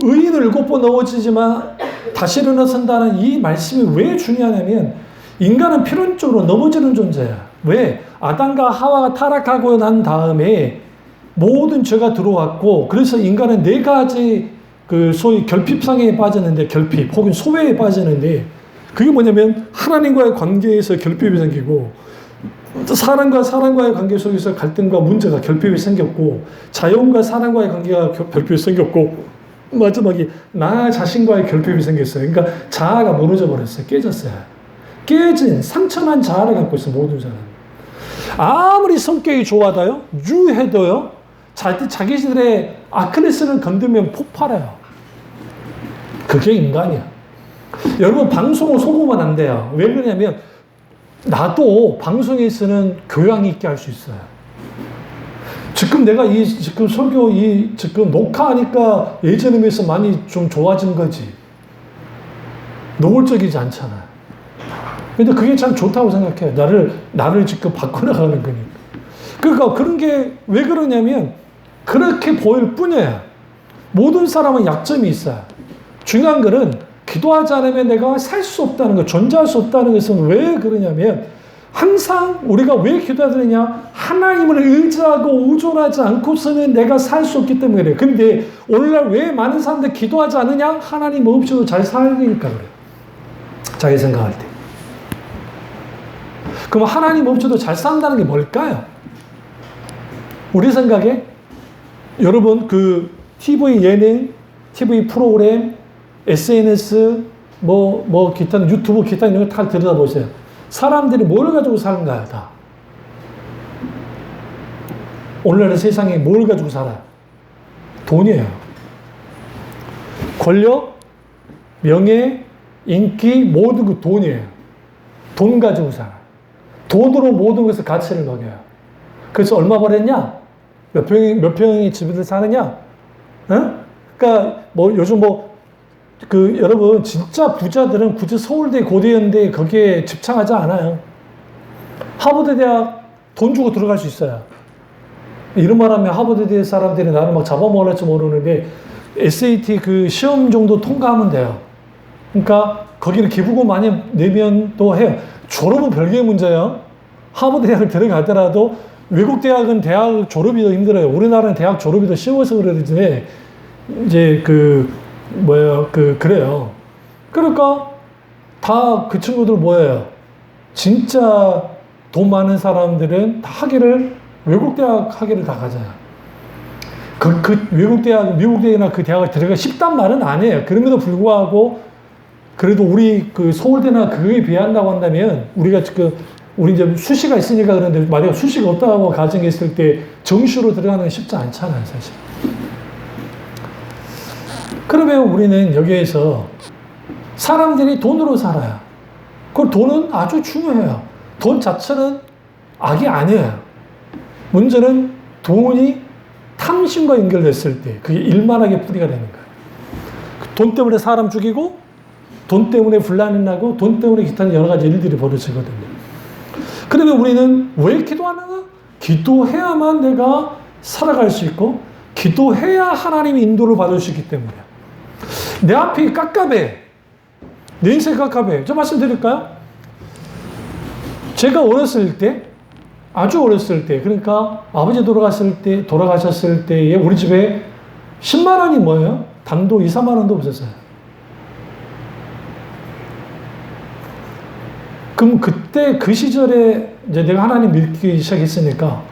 의인은 7번 넘어지지만 다시 일어나선다는 이 말씀이 왜 중요하냐면 인간은 필연적으로 넘어지는 존재야. 왜? 아담과 하와가 타락하고 난 다음에 모든 죄가 들어왔고 그래서 인간은 4가지 그 소위 결핍상에 빠지는데 결핍 혹은 소외에 빠지는데 그게 뭐냐면 하나님과의 관계에서 결핍이 생기고 사람과 사람과의 관계 속에서 갈등과 문제가 결핍이 생겼고 자연과 사람과의 관계가 결핍이 생겼고 마지막에 나 자신과의 결핍이 생겼어요. 그러니까 자아가 무너져 버렸어요. 깨졌어요. 깨진 상처난 자아를 갖고 있어 모든 사람. 아무리 성격이 좋아도요, 유해도요, 자기들의 아킬레스를 건드면 폭발해요. 그게 인간이야. 여러분 방송을 속으면 안 돼요. 왜 그러냐면 나도 방송에서는 교양이 있게 할 수 있어요. 지금 내가 지금 설교 지금 녹화하니까 예전에 비해서 많이 좀 좋아진 거지. 노골적이지 않잖아. 근데 그게 참 좋다고 생각해. 나를 지금 바꿔나가는 거니까. 그러니까 그런 게 왜 그러냐면 그렇게 보일 뿐이에요. 모든 사람은 약점이 있어요. 중요한 거는 기도하지 않으면 내가 살 수 없다는 거, 존재할 수 없다는 것은 왜 그러냐면 항상 우리가 왜 기도해야 되느냐? 하나님을 의지하고 의존하지 않고서는 내가 살 수 없기 때문에 그래요. 근데 오늘날 왜 많은 사람들이 기도하지 않느냐? 하나님 없이도 잘 살니까 그래요. 자기 생각할 때. 그럼 하나님 없이도 잘 산다는 게 뭘까요? 우리 생각에 여러분 그 TV 예능, TV 프로그램, SNS, 기타 유튜브 기타 이런 거 다 들여다보세요. 사람들이 뭘 가지고 사는가요, 다? 오늘날 세상에 뭘 가지고 살아요? 돈이에요. 권력, 명예, 인기, 모든 그 돈이에요. 돈 가지고 살아. 돈으로 모든 것을 가치를 먹여요. 그래서 얼마 벌었냐? 몇 평의 집을 사느냐? 그러니까 요즘 여러분 진짜 부자들은 굳이 서울대, 고대연대 거기에 집착하지 않아요. 하버드 대학 돈 주고 들어갈 수 있어요. 이런 말하면 하버드 대학 사람들이 나를 막 잡아먹을지 모르는데 SAT 그 시험 정도 통과하면 돼요. 그러니까 거기는 기부금 많이 내면 또 해요. 졸업은 별개의 문제예요. 하버드 대학을 들어가더라도 외국 대학은 대학 졸업이 더 힘들어요. 우리나라는 대학 졸업이 더 쉬워서 그러지. 이제 그래요. 그러니까 다 그 친구들 뭐예요? 진짜 돈 많은 사람들은 다 외국 대학 학위를 다 가잖아요. 외국 대학, 미국 대학이나 그 대학을 들어가 쉽단 말은 아니에요. 그럼에도 불구하고 그래도 우리 그 서울대나 그거에 비한다고 한다면 우리 이제 수시가 있으니까 그런데 만약에 수시가 없다고 가정했을 때 정시로 들어가는 건 쉽지 않잖아요, 사실. 그러면 우리는 여기에서 사람들이 돈으로 살아요. 그 돈은 아주 중요해요. 돈 자체는 악이 아니에요. 문제는 돈이 탐심과 연결됐을 때 그게 일만하게 뿌리가 되는 거예요. 돈 때문에 사람 죽이고 돈 때문에 분란이 나고 돈 때문에 기타 여러 가지 일들이 벌어지거든요. 그러면 우리는 왜 기도하는가? 기도해야만 내가 살아갈 수 있고 기도해야 하나님의 인도를 받을 수 있기 때문이에요. 내 앞이 깝깝해. 내 인생이 깝깝해. 저 말씀드릴까요? 제가 아주 어렸을 때, 그러니까 아버지 돌아가셨을 때에 우리 집에 10만 원이 뭐예요? 단도 2, 3만 원도 없었어요. 그럼 그때 그 시절에 이제 내가 하나님 믿기 시작했으니까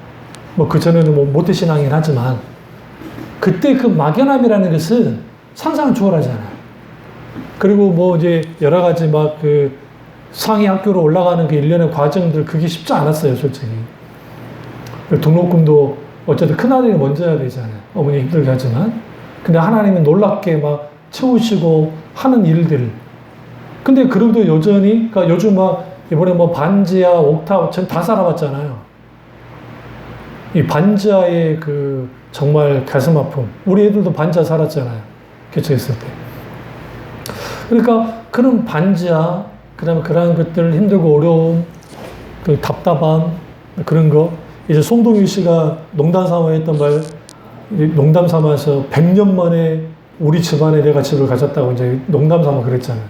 그전에는 모태신앙이긴 하지만 그때 그 막연함이라는 것은 상상을 초월하잖아요. 그리고 이제 여러 가지 상위 학교로 올라가는 그 일련의 과정들 그게 쉽지 않았어요, 솔직히. 등록금도 어쨌든 큰아들이 먼저 해야 되잖아요. 어머니 힘들게 하지만. 근데 하나님은 놀랍게 채우시고 하는 일들. 근데 그래도 여전히, 그러니까 요즘 이번에 반지하, 옥탑, 전 다 살아봤잖아요. 이 반지하의 정말 가슴 아픔. 우리 애들도 반지하 살았잖아요. 개척했을 때. 그러니까 그런 반지하, 그다음에 그러한 것들 힘들고 어려움, 그 답답함 그런 거 이제 송동일 씨가 농담 삼아 했던 말 농담 삼아서 100년 만에 우리 집안에 내가 집을 가졌다고 이제 농담 삼아 그랬잖아요.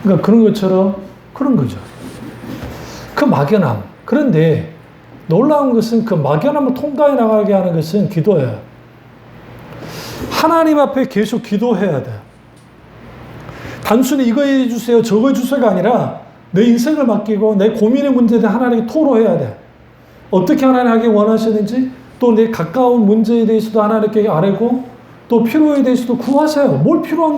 그러니까 그런 것처럼 그런 거죠. 그 막연함. 그런데 놀라운 것은 그 막연함을 통과해 나가게 하는 것은 기도예요. 하나님 앞에 계속 기도해야 돼. 단순히 이거 해주세요, 저거 해주세요가 아니라 내 인생을 맡기고 내 고민의 문제에 대해 하나님께 토로해야 돼. 어떻게 하나님 하기 원하시는지 또 내 가까운 문제에 대해서도 하나님께 아뢰고 또 필요에 대해서도 구하세요. 뭘 필요가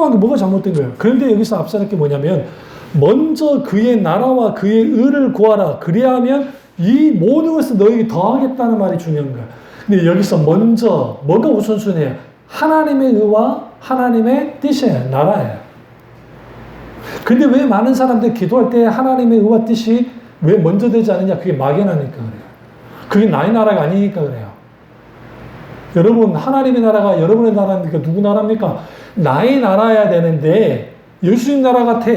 한 게 뭐가 잘못된 거예요. 그런데 여기서 앞서는 게 뭐냐면 먼저 그의 나라와 그의 의를 구하라. 그리하면 이 모든 것을 너에게 더하겠다는 말이 중요한 거야. 근데 여기서 먼저 뭐가 우선순위예요? 하나님의 의와 하나님의 뜻이에요. 나라예요. 근데 왜 많은 사람들이 기도할 때 하나님의 의와 뜻이 왜 먼저 되지 않느냐? 그게 막연하니까 그래요. 그게 나의 나라가 아니니까 그래요. 여러분, 하나님의 나라가 여러분의 나라입니까? 누구 나라입니까? 나의 나라여야 되는데 예수님 나라 같아.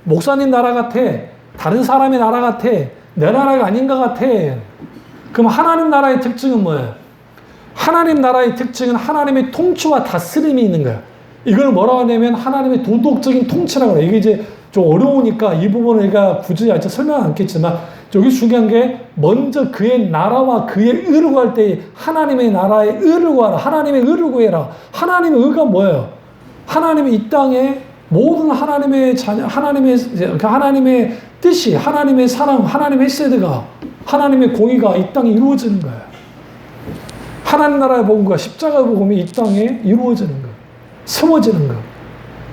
목사님 나라 같아. 다른 사람의 나라 같아. 내 나라가 아닌 것 같아. 그럼 하나님 나라의 특징은 뭐예요? 하나님 나라의 특징은 하나님의 통치와 다스림이 있는 거예요. 이걸 뭐라고 하냐면 하나님의 도덕적인 통치라고 해요. 이게 이제 좀 어려우니까 이 부분을 제가 굳이 설명 않겠지만 여기 중요한 게 먼저 그의 나라와 그의 의를 구할 때 하나님의 나라의 의를 구하라. 하나님의 의를 구해라. 하나님의 의가 뭐예요? 하나님의 이 땅에 모든 하나님의 자녀, 하나님의 뜻이, 하나님의 사랑, 하나님의 헤세드가, 하나님의 공의가 이 땅에 이루어지는 거예요. 하나님 나라의 복음과 십자가 복음이 이 땅에 이루어지는 거예요. 세워지는 거예요.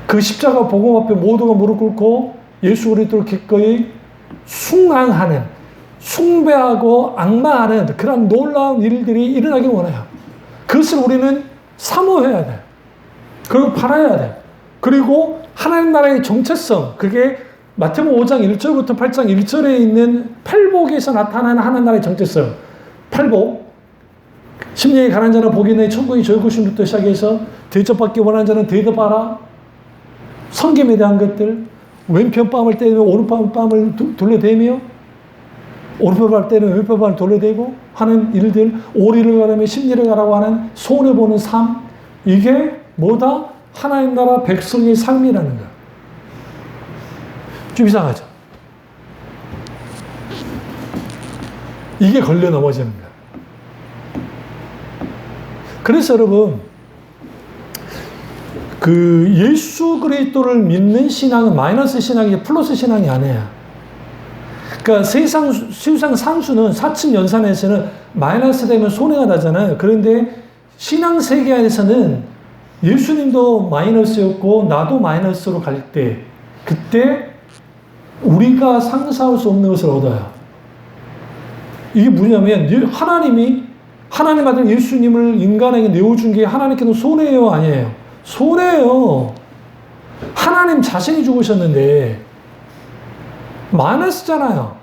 그 십자가 복음 앞에 모두가 무릎 꿇고 예수 그리스도를 기꺼이 숭앙하는, 숭배하고 악마하는 그런 놀라운 일들이 일어나길 원해요. 그것을 우리는 사모해야 돼. 그리고 바라야 돼. 그리고 하나님 나라의 정체성, 그게 마태복음 5장 1절부터 8장 1절에 있는 팔복에서 나타나는 하나님 나라의 정체성. 팔복. 심령이 가난한 자는 복이 있나니 천국이 저희 곳임부터 시작해서 대접받기 원하는 자는 대접하라. 성김에 대한 것들. 왼편 뺨을 때리면 오른편 뺨을 돌려대며 오른편 뺨을 때리면 왼편 뺨을 돌려대고 하는 일들. 오리를 가라며 심리를 가라고 하는 손해보는 삶. 이게 뭐다? 하나님 나라 백성의 삶이라는 거야. 좀 이상하죠? 이게 걸려 넘어지는 거야. 그래서 여러분, 그 예수 그리스도를 믿는 신앙은 마이너스 신앙이 플러스 신앙이 아니에요. 그러니까 세상 상수는 사측 연산에서는 마이너스 되면 손해가 나잖아요. 그런데 신앙 세계 안에서는 예수님도 마이너스였고 나도 마이너스로 갈 때 그때 우리가 상상할 수 없는 것을 얻어요. 이게 뭐냐면 하나님 아들 예수님을 인간에게 내어준 게 하나님께는 손해예요, 아니에요? 손해예요. 하나님 자신이 죽으셨는데 마이너스잖아요.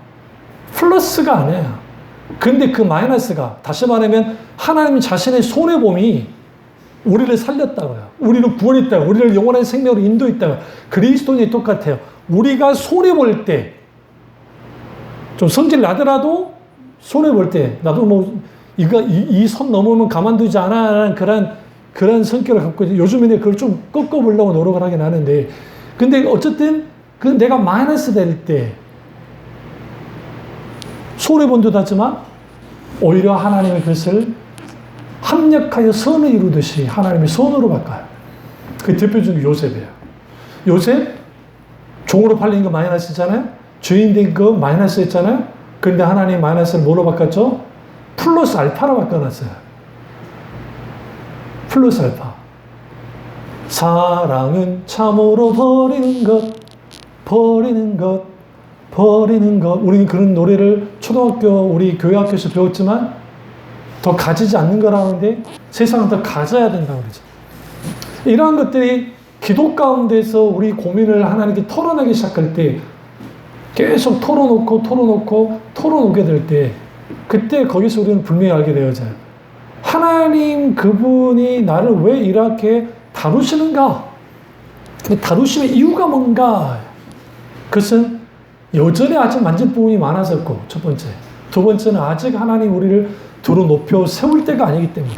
플러스가 아니에요. 근데 그 마이너스가 다시 말하면 하나님 자신의 손해봄이 우리를 살렸다고요. 우리를 구원했다고. 우리를 영원한 생명으로 인도했다고. 그리스도인이 똑같아요. 우리가 손해볼 때, 좀 성질 나더라도 손해볼 때, 나도 뭐, 이 선 넘으면 가만두지 않아. 그런 성격을 갖고, 요즘에 그걸 좀 꺾어보려고 노력을 하긴 하는데, 근데 어쨌든, 그 내가 마이너스 될 때, 손해본 듯 하지만, 오히려 하나님의 그것을 합력하여 선을 이루듯이 하나님의 선으로 바꿔요. 그 대표적인 요셉이에요. 요셉, 종으로 팔린 거 마이너스잖아요? 죄인 된 거 마이너스 했잖아요? 그런데 하나님 마이너스를 뭐로 바꿨죠? 플러스 알파로 바꿔놨어요. 플러스 알파. 사랑은 참으로 버리는 것, 버리는 것, 버리는 것. 우리는 그런 노래를 초등학교, 우리 교회학교에서 배웠지만 더 가지지 않는 거라는데 세상은 더 가져야 된다고 그러죠. 이러한 것들이 기도 가운데서 우리 고민을 하나님께 털어내기 시작할 때 계속 털어놓게 될 때 그때 거기서 우리는 분명히 알게 되어져요. 하나님 그분이 나를 왜 이렇게 다루시는가? 다루시는 이유가 뭔가? 그것은 여전히 아직 만질 부분이 많아졌고, 첫 번째. 두 번째는 아직 하나님 우리를 두루 높여 세울 때가 아니기 때문에.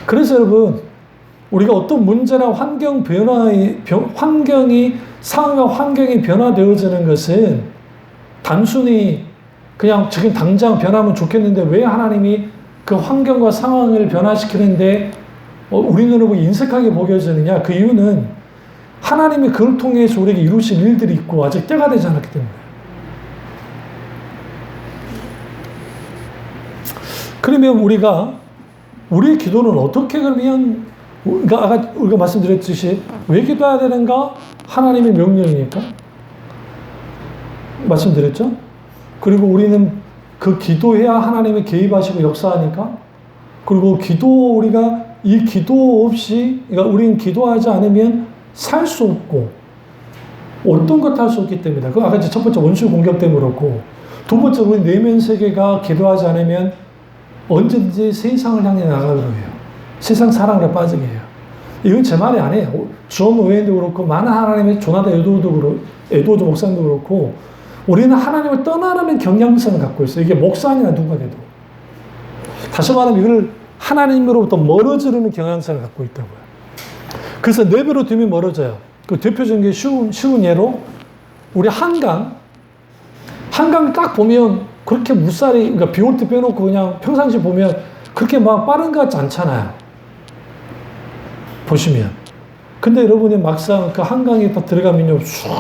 그래서 여러분, 우리가 어떤 문제나 상황과 환경이 변화되어지는 것은 단순히 그냥 지금 당장 변하면 좋겠는데 왜 하나님이 그 환경과 상황을 변화시키는데 우리 눈으로 보기 인색하게 보여지느냐? 그 이유는 하나님이 그걸 통해서 우리에게 이루신 일들이 있고 아직 때가 되지 않았기 때문에. 그러면 우리의 기도는 어떻게 그러면 아까 우리가 말씀드렸듯이 왜 기도해야 되는가? 하나님의 명령이니까. 말씀드렸죠? 그리고 우리는 그 기도해야 하나님이 개입하시고 역사하니까. 그리고 우리가 이 기도 없이, 그러니까 우리는 기도하지 않으면 살 수 없고, 어떤 것도 할 수 없기 때문이다. 그 아까 첫 번째 원수 공격 때문에 그렇고, 두 번째 우리 내면 세계가 기도하지 않으면 언제든지 세상을 향해 나가기로 해요. 세상 사랑에 빠지게 해요. 이건 제 말이 아니에요. 존 오웬도 그렇고, 많은 하나님의 조나단 에드워드 목사님도 그렇고, 우리는 하나님을 떠나는 경향성을 갖고 있어요. 이게 목사 아니라 누가 돼도. 다시 말하면 이걸 하나님으로부터 멀어지려는 경향성을 갖고 있다고요. 그래서 내버려 두면 멀어져요. 그 대표적인 게 쉬운 예로, 우리 한강 딱 보면 그렇게 물살이, 그러니까 비 올 때 빼놓고 그냥 평상시 보면 그렇게 막 빠른 것 같지 않잖아요. 보시면. 근데 여러분이 막상 그 한강에 딱 들어가면요, 쑥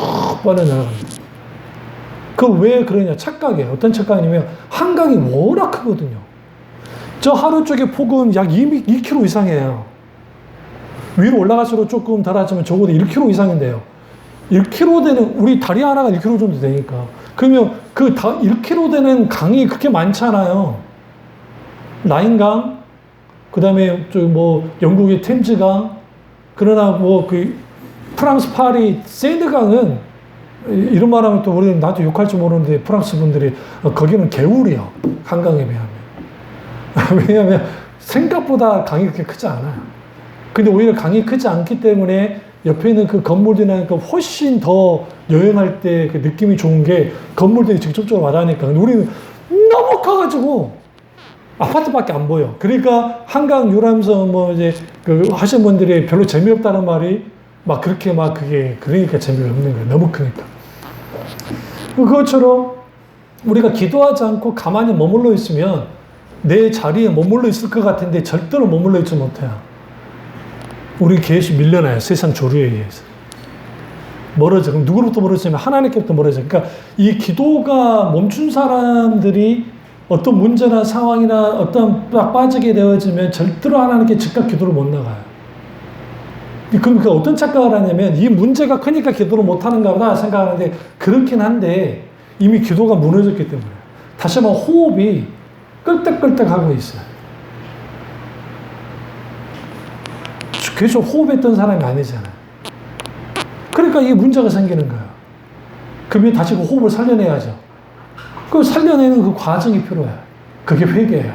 빠져나갑니다. 그 왜 그러냐? 착각이에요. 어떤 착각이냐면, 한강이 워낙 크거든요. 저 하루 쪽에 폭은 약 2km 이상이에요. 위로 올라갈수록 조금 덜하지만 적어도 1km 이상인데요. 1km 되는, 우리 다리 하나가 1km 정도 되니까. 그러면 그 1km 되는 강이 그렇게 많잖아요. 라인강, 그 다음에 영국의 템즈강, 그러나 프랑스 파리 세드강은, 이런 말 하면 또 우리는 나도 욕할지 모르는데 프랑스 분들이 거기는 개울이요. 한강에 비하면. 왜냐하면 생각보다 강이 그렇게 크지 않아요. 근데 오히려 강이 크지 않기 때문에 옆에 있는 그 건물들이나 훨씬 더 여행할 때 그 느낌이 좋은 게 건물들이 직접적으로 와닿으니까. 근데 우리는 너무 커가지고 아파트밖에 안 보여. 그러니까 한강 유람선 하신 분들이 별로 재미없다는 말이 막 그렇게 막 그러니까 재미가 없는 거예요. 너무 크니까. 그것처럼 우리가 기도하지 않고 가만히 머물러 있으면 내 자리에 머물러 있을 것 같은데 절대로 머물러 있지 못해요. 우리 계속 밀려나요. 세상 조류에 의해서. 멀어져. 그럼 누구로부터 멀어지냐면 하나님께부터 멀어져. 그러니까 이 기도가 멈춘 사람들이 어떤 문제나 상황이나 어떤 빠지게 되어지면 절대로 하나님께 즉각 기도를 못 나가요. 그러니까 어떤 착각을 하냐면 이 문제가 크니까 기도를 못 하는가 보다 생각하는데 그렇긴 한데 이미 기도가 무너졌기 때문에. 다시 한번 호흡이 끌떡끌떡 하고 있어요. 계속 호흡했던 사람이 아니잖아요. 그러니까 이게 문제가 생기는 거예요. 그러면 다시 그 호흡을 살려내야죠. 그 살려내는 그 과정이 필요해요. 그게 회개예요.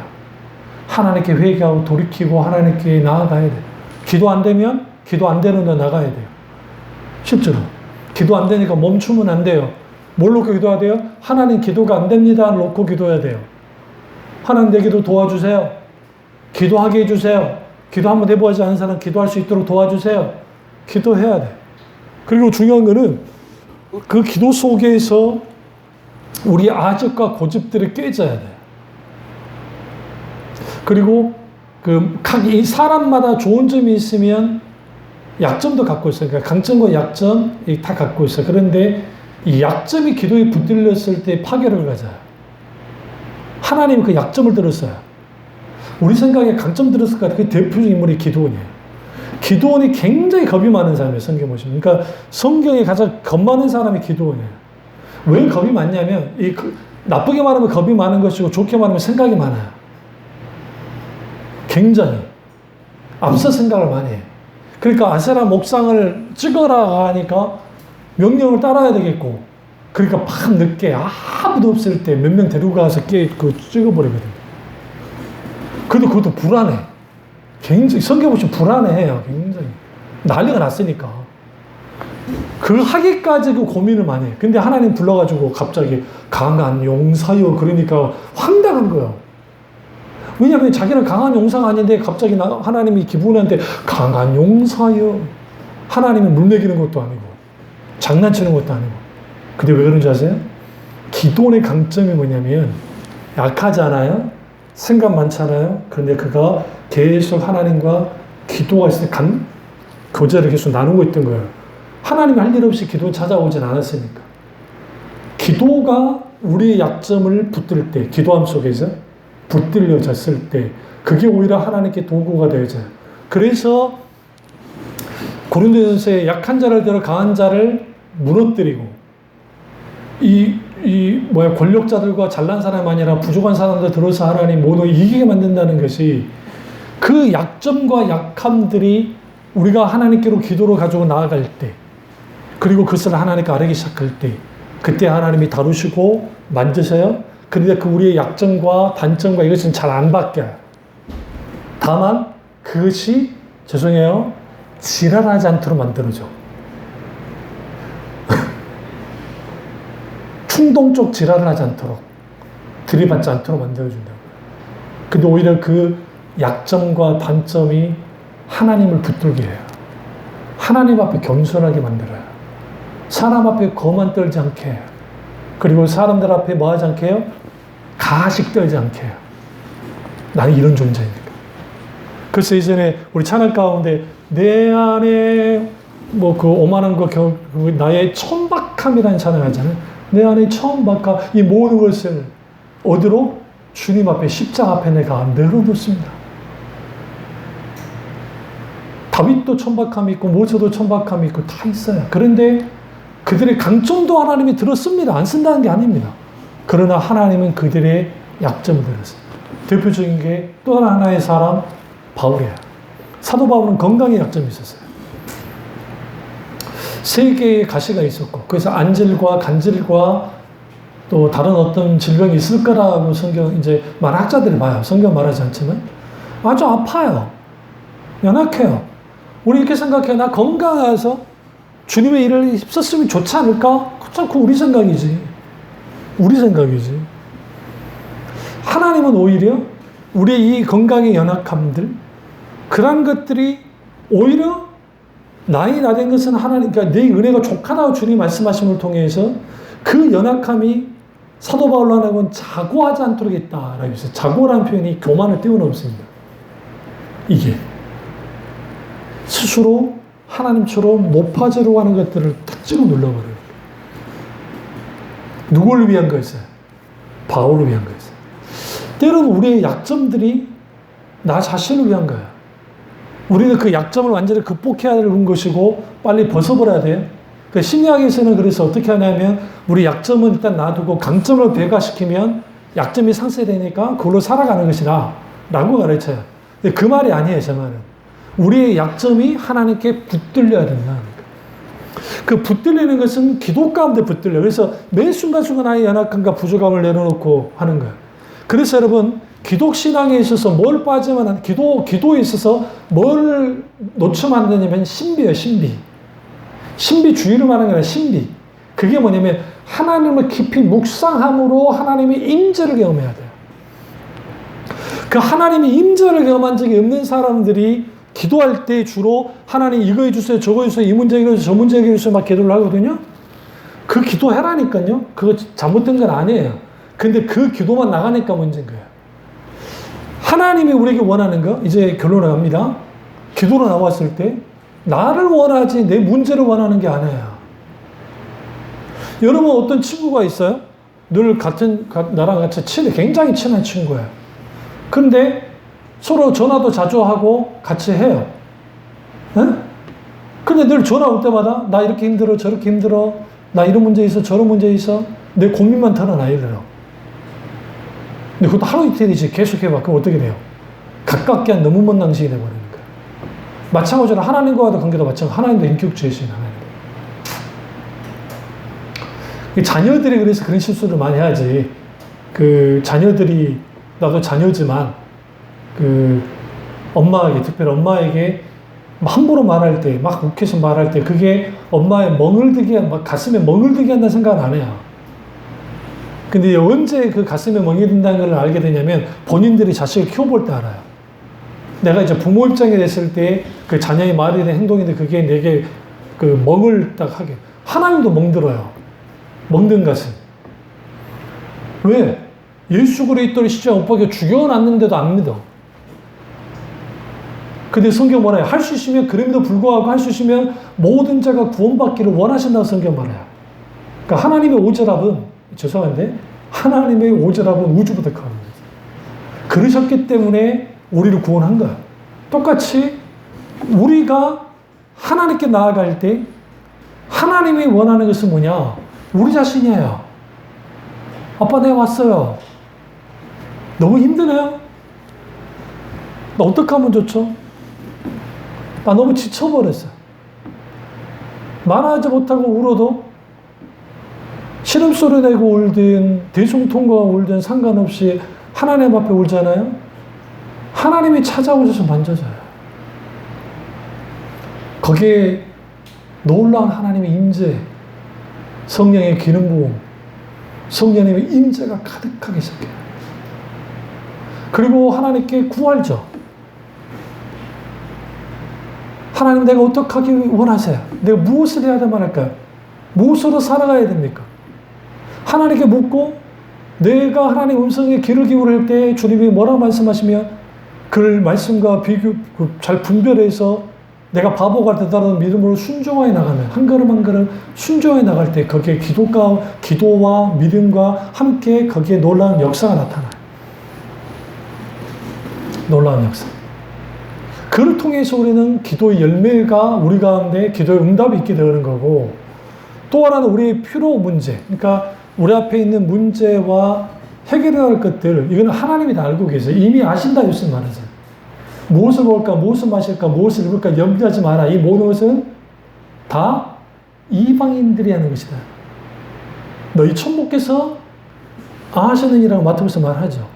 하나님께 회개하고 돌이키고 하나님께 나아가야 돼요. 기도 안 되면 기도 안 되는데 나가야 돼요. 실제로. 기도 안 되니까 멈추면 안 돼요. 뭘 놓고 기도해야 돼요? 하나님 기도가 안 됩니다. 놓고 기도해야 돼요. 하나님 내 기도 도와주세요. 기도하게 해주세요. 기도 한번 해보지 않은 사람 기도할 수 있도록 도와주세요. 기도해야 돼. 그리고 중요한 거는 그 기도 속에서 우리 아적과 고집들이 깨져야 돼. 그리고 각 이 사람마다 좋은 점이 있으면 약점도 갖고 있어요. 그러니까 강점과 약점이 다 갖고 있어요. 그런데 이 약점이 기도에 붙들렸을 때 파괴를 가져요. 하나님은 그 약점을 들었어요. 우리 생각에 강점 들었을 것 같아요. 그 대표적인 인물이 기드온이에요. 기드온이 굉장히 겁이 많은 사람이에요. 성경 보시면. 그러니까 성경에 가장 겁 많은 사람이 기드온이에요. 왜 겁이 많냐면 나쁘게 말하면 겁이 많은 것이고 좋게 말하면 생각이 많아요. 굉장히 앞서 생각을 많이 해요. 그러니까 아세라 목상을 찍어라 하니까 명령을 따라야 되겠고, 그러니까 밤 늦게 아무도 없을 때 몇 명 데리고 가서 찍어버리거든요. 근데 그것도 불안해. 굉장히, 성경 보시면 불안해해요. 굉장히. 난리가 났으니까. 그 하기까지 그 고민을 많이 해. 근데 하나님 불러가지고 갑자기 강한 용사여. 그러니까 황당한 거예요. 왜냐하면 자기는 강한 용사가 아닌데 갑자기 하나님이 기분한테 강한 용사여. 하나님은 물먹이는 것도 아니고 장난치는 것도 아니고. 근데 왜 그런지 아세요? 기도의 강점이 뭐냐면 약하잖아요. 생각 많잖아요. 그런데 그가 계속 하나님과 기도가 있을 때 교제를 계속 나누고 있던 거예요. 하나님이 할 일 없이 기도 찾아오진 않았으니까. 기도가 우리의 약점을 붙들 때, 기도함 속에서 붙들려졌을 때, 그게 오히려 하나님께 도구가 되어져요. 그래서 고린도전서에 약한 자를 들어 강한 자를 무너뜨리고, 권력자들과 잘난 사람이 아니라 부족한 사람들 들어서 하나님 모두 이기게 만든다는 것이, 그 약점과 약함들이 우리가 하나님께로 기도로 가지고 나아갈 때, 그리고 그것을 하나님께 아뢰기 시작할 때, 그때 하나님이 다루시고 만드셔요. 그런데 그 우리의 약점과 단점과 이것은 잘 안 바뀌어요. 다만 그것이, 죄송해요, 지랄하지 않도록 만들어줘. 충동적 지랄을 하지 않도록, 들이받지 않도록 만들어준다고요. 근데 오히려 그 약점과 단점이 하나님을 붙들게 해요. 하나님 앞에 겸손하게 만들어요. 사람 앞에 거만 떨지 않게 해요. 그리고 사람들 앞에 뭐 하지 않게 해요? 가식 떨지 않게 해요. 나는 이런 존재니까. 그래서 이전에 우리 찬양 가운데 내 안에 그 오만한 거 나의 천박함이라는 찬양 하잖아요. 내 안에 천박함, 이 모든 것을 어디로? 주님 앞에, 십자가 앞에 내가 내려놓습니다. 다윗도 천박함이 있고 모세도 천박함이 있고 다 있어요. 그런데 그들의 강점도 하나님이 들었습니다. 안 쓴다는 게 아닙니다. 그러나 하나님은 그들의 약점을 들었어요. 대표적인 게 또 하나의 사람, 바울이에요. 사도 바울은 건강에 약점이 있었어요. 3개의 가시가 있었고, 그래서 안질과 간질과 또 다른 어떤 질병이 있을 거라고 성경, 이제 만학자들이 봐요. 성경 말하지 않지만. 아주 아파요. 연약해요. 우리 이렇게 생각해. 나 건강해서 주님의 일을 힘썼으면 좋지 않을까? 그렇지 우리 생각이지. 우리 생각이지. 하나님은 오히려 우리의 이 건강의 연약함들, 그런 것들이 오히려 나이 나 된 것은 하나님, 그러니까 내 은혜가 족하다고 주님 말씀하심을 통해서 그 연약함이 사도 바울로 하나님은 자고하지 않도록 했다라고 했어요. 자고라는 표현이 교만을 뛰어넘습니다. 이게 스스로 하나님처럼 높아지려고 하는 것들을 탁 찍어 눌러버려요. 누구를 위한 거였어요? 바울을 위한 거였어요. 때로는 우리의 약점들이 나 자신을 위한 거야. 우리는 그 약점을 완전히 극복해야 되는 것이고 빨리 벗어버려야 돼요. 그 심리학에서는 그래서 어떻게 하냐면 우리 약점은 일단 놔두고 강점을 배가시키면 약점이 상쇄되니까 그걸로 살아가는 것이다 라고 가르쳐요. 근데 그 말이 아니에요. 제 말은. 우리의 약점이 하나님께 붙들려야 된다. 그 붙들리는 것은 기도 가운데 붙들려요. 그래서 매 순간순간 나의 연약함과 부족함을 내려놓고 하는 거예요. 그래서 여러분, 기독신앙에 있어서 뭘 빠지면 안, 기도에 있어서 뭘 놓치면 안 되냐면 신비예요, 신비. 신비주의를 말하는 게 아니라 신비. 그게 뭐냐면 하나님을 깊이 묵상함으로 하나님의 임재를 경험해야 돼요. 그 하나님의 임재를 경험한 적이 없는 사람들이 기도할 때 주로 하나님 이거 해주세요, 저거 해주세요, 이 문제 해주세요, 저 문제 해주세요 막 기도를 하거든요. 그 기도해라니까요. 그거 잘못된 건 아니에요. 근데 그 기도만 나가니까 문제인 거예요. 하나님이 우리에게 원하는 거, 이제 결론을 합니다. 기도로 나왔을 때 나를 원하지 내 문제를 원하는 게 아니에요. 여러분 어떤 친구가 있어요? 늘 나랑 같이 굉장히 친한 친구예요. 근데 서로 전화도 자주 하고 같이 해요. 응? 근데 늘 전화 올 때마다 나 이렇게 힘들어, 저렇게 힘들어, 나 이런 문제 있어, 저런 문제 있어, 내 고민만 털어놔요. 근데 그것도 하루 이틀이지 계속 해봐. 그럼 어떻게 돼요? 가깝게 한 너무 먼 낭식이 돼버리는 거예요. 마찬가지로 하나님과도 관계도 마찬가지로 하나님도 인격주의신 하나님. 자녀들이 그래서 그런 실수를 많이 하지. 그 자녀들이, 나도 자녀지만 그 엄마에게, 특별히 엄마에게 함부로 말할 때, 막 욱해서 말할 때, 그게 엄마의 막 가슴에 멍을 들게 한다는 생각은 안 해요. 근데 언제 그 가슴에 멍이 든다는 걸 알게 되냐면 본인들이 자식을 키워볼 때 알아요. 내가 이제 부모 입장에 됐을 때 그 자녀의 말이나 행동인데 그게 내게 그 멍을 딱 하게. 하나님도 멍들어요. 멍든 가슴. 왜? 예수 그리스도를 십자가 못 박혀 죽여놨는데도 안 믿어. 근데 성경 뭐라요? 할 수 있으면, 그럼에도 불구하고 할 수 있으면 모든 자가 구원받기를 원하신다고 성경 말해요. 그러니까 하나님의 오절합은, 죄송한데, 하나님의 오절합은 우주보다 커요. 그러셨기 때문에 우리를 구원한 거야. 똑같이 우리가 하나님께 나아갈 때 하나님이 원하는 것은 뭐냐? 우리 자신이에요. 아빠, 내가 왔어요. 너무 힘드네요. 나 어떻게 하면 좋죠? 나 너무 지쳐버렸어요. 말하지 못하고 울어도 신음소리 내고 울든 대중통곡하고 울든 상관없이 하나님 앞에 울잖아요. 하나님이 찾아오셔서 만져줘요. 거기에 놀라운 하나님의 임재, 성령의 기름 부음, 성령님의 임재가 가득하게 섞여요. 그리고 하나님께 구하죠. 하나님, 내가 어떻게 하기 원하세요? 내가 무엇을 해야 할까요? 무엇으로 살아가야 됩니까? 하나님께 묻고 내가 하나님의 음성에 귀를 기울일 때 주님이 뭐라고 말씀하시면 그 말씀과 비교 잘 분별해서 내가 바보가 되더라도 믿음으로 순종하여 나가면, 한 걸음 한 걸음 순종하여 나갈 때 거기에 기도와 믿음과 함께 거기에 놀라운 역사가 나타나요. 놀라운 역사. 그를 통해서 우리는 기도의 열매가 우리 가운데 기도의 응답이 있게 되는 거고, 또 하나는 우리의 필요 문제. 그러니까 우리 앞에 있는 문제와 해결해야 할 것들, 이거는 하나님이 다 알고 계세요. 이미 아신다, 예수 말하죠. 무엇을 먹을까, 무엇을 마실까, 무엇을 입을까 염려하지 마라. 이 모든 것은 다 이방인들이 하는 것이다. 너희 천부께서 아시느니라고 마태복음에서 말하죠.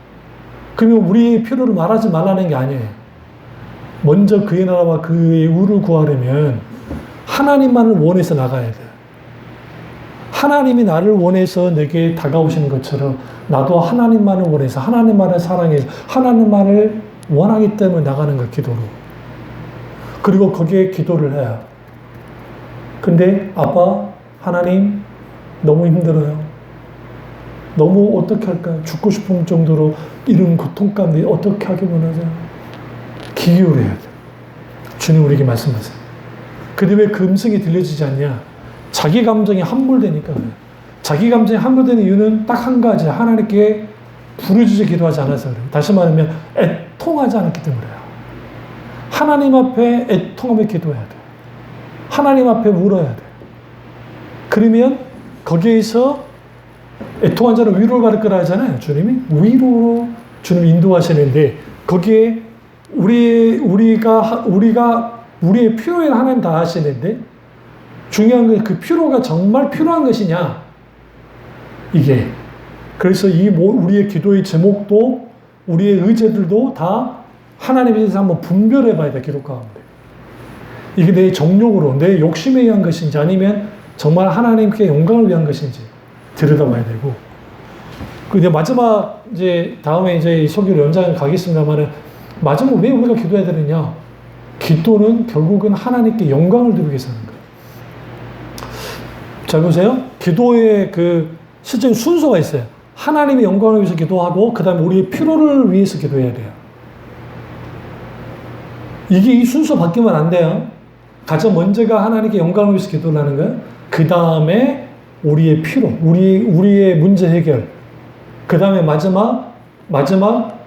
그러면 우리의 필요를 말하지 말라는 게 아니에요. 먼저 그의 나라와 그의 의를 구하려면 하나님만을 원해서 나가야 돼요. 하나님이 나를 원해서 내게 다가오시는 것처럼 나도 하나님만을 원해서, 하나님만을 사랑해서, 하나님만을 원하기 때문에 나가는 거야, 기도로. 그리고 거기에 기도를 해요. 근데 아빠, 하나님, 너무 힘들어요. 너무 어떻게 할까요? 죽고 싶은 정도로 이런 고통 가운데 어떻게 하기 원하세요? 귀 기울여야 돼. 주님 우리에게 말씀하세요. 근데 왜 그 음성이 들려지지 않냐? 자기 감정이 함몰되니까 그래요. 자기 감정이 함몰되는 이유는 딱 한 가지, 하나님께 부르짖어 기도하지 않아서 그래요. 다시 말하면 애통하지 않았기 때문에요. 하나님 앞에 애통하며 기도해야 돼요. 하나님 앞에 울어야 돼요. 그러면 거기에서 애통한 자는 위로를 받을 거라 하잖아요. 주님이 위로로 주님이 인도하시는데 거기에 우리가 우리의 필요에 하나님 다 하시는데 중요한 건 그 필요가 정말 필요한 것이냐 이게. 그래서 우리의 기도의 제목도 우리의 의제들도 다 하나님에 대해서 한번 분별해 봐야 돼. 기도 가운데 이게 내 정욕으로 내 욕심에 의한 것인지 아니면 정말 하나님께 영광을 위한 것인지 들여다봐야 되고, 이제 마지막 다음에 이 설교를 연장 가겠습니다만은 마지막 왜 우리가 기도해야 되느냐? 기도는 결국은 하나님께 영광을 드리기 위해서 하는 거예요. 잘 보세요. 기도의 실제 순서가 있어요. 하나님의 영광을 위해서 기도하고 그 다음에 우리의 필요를 위해서 기도해야 돼요. 이 순서 바뀌면 안 돼요. 가장 먼저가 하나님께 영광을 위해서 기도를 하는 거예요. 그 다음에 우리의 필요, 우리의 문제 해결. 그 다음에 마지막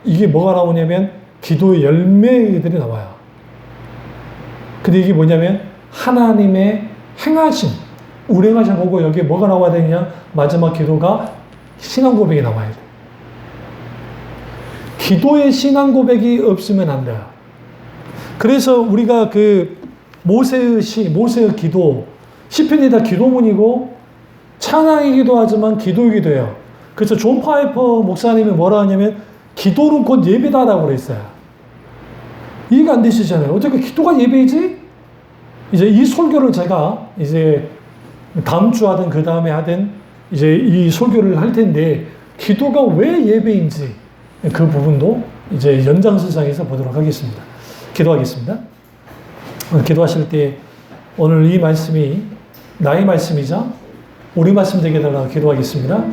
이게 뭐가 나오냐면 기도의 열매들이 나와요. 근데 이게 뭐냐면 하나님의 행하심, 운행하심 보고 여기에 뭐가 나와야 되느냐? 마지막 기도가 신앙 고백이 나와야 돼. 기도의 신앙 고백이 없으면 안 돼요. 그래서 우리가 모세의 기도, 시편이 다 기도문이고 찬양이기도 하지만 기도이기도 해요. 그래서 존 파이퍼 목사님이 뭐라 하냐면 기도는 곧 예배다라고 그랬어요. 이해가 안 되시잖아요. 어떻게 기도가 예배이지? 이제 이 설교를 제가 이제 다음 주 하든 그 다음에 하든 이제 이 설교를 할 텐데 기도가 왜 예배인지 그 부분도 이제 연장선상에서 보도록 하겠습니다. 기도하겠습니다. 기도하실 때 오늘 이 말씀이 나의 말씀이자 우리 말씀 되게 해달라고 기도하겠습니다.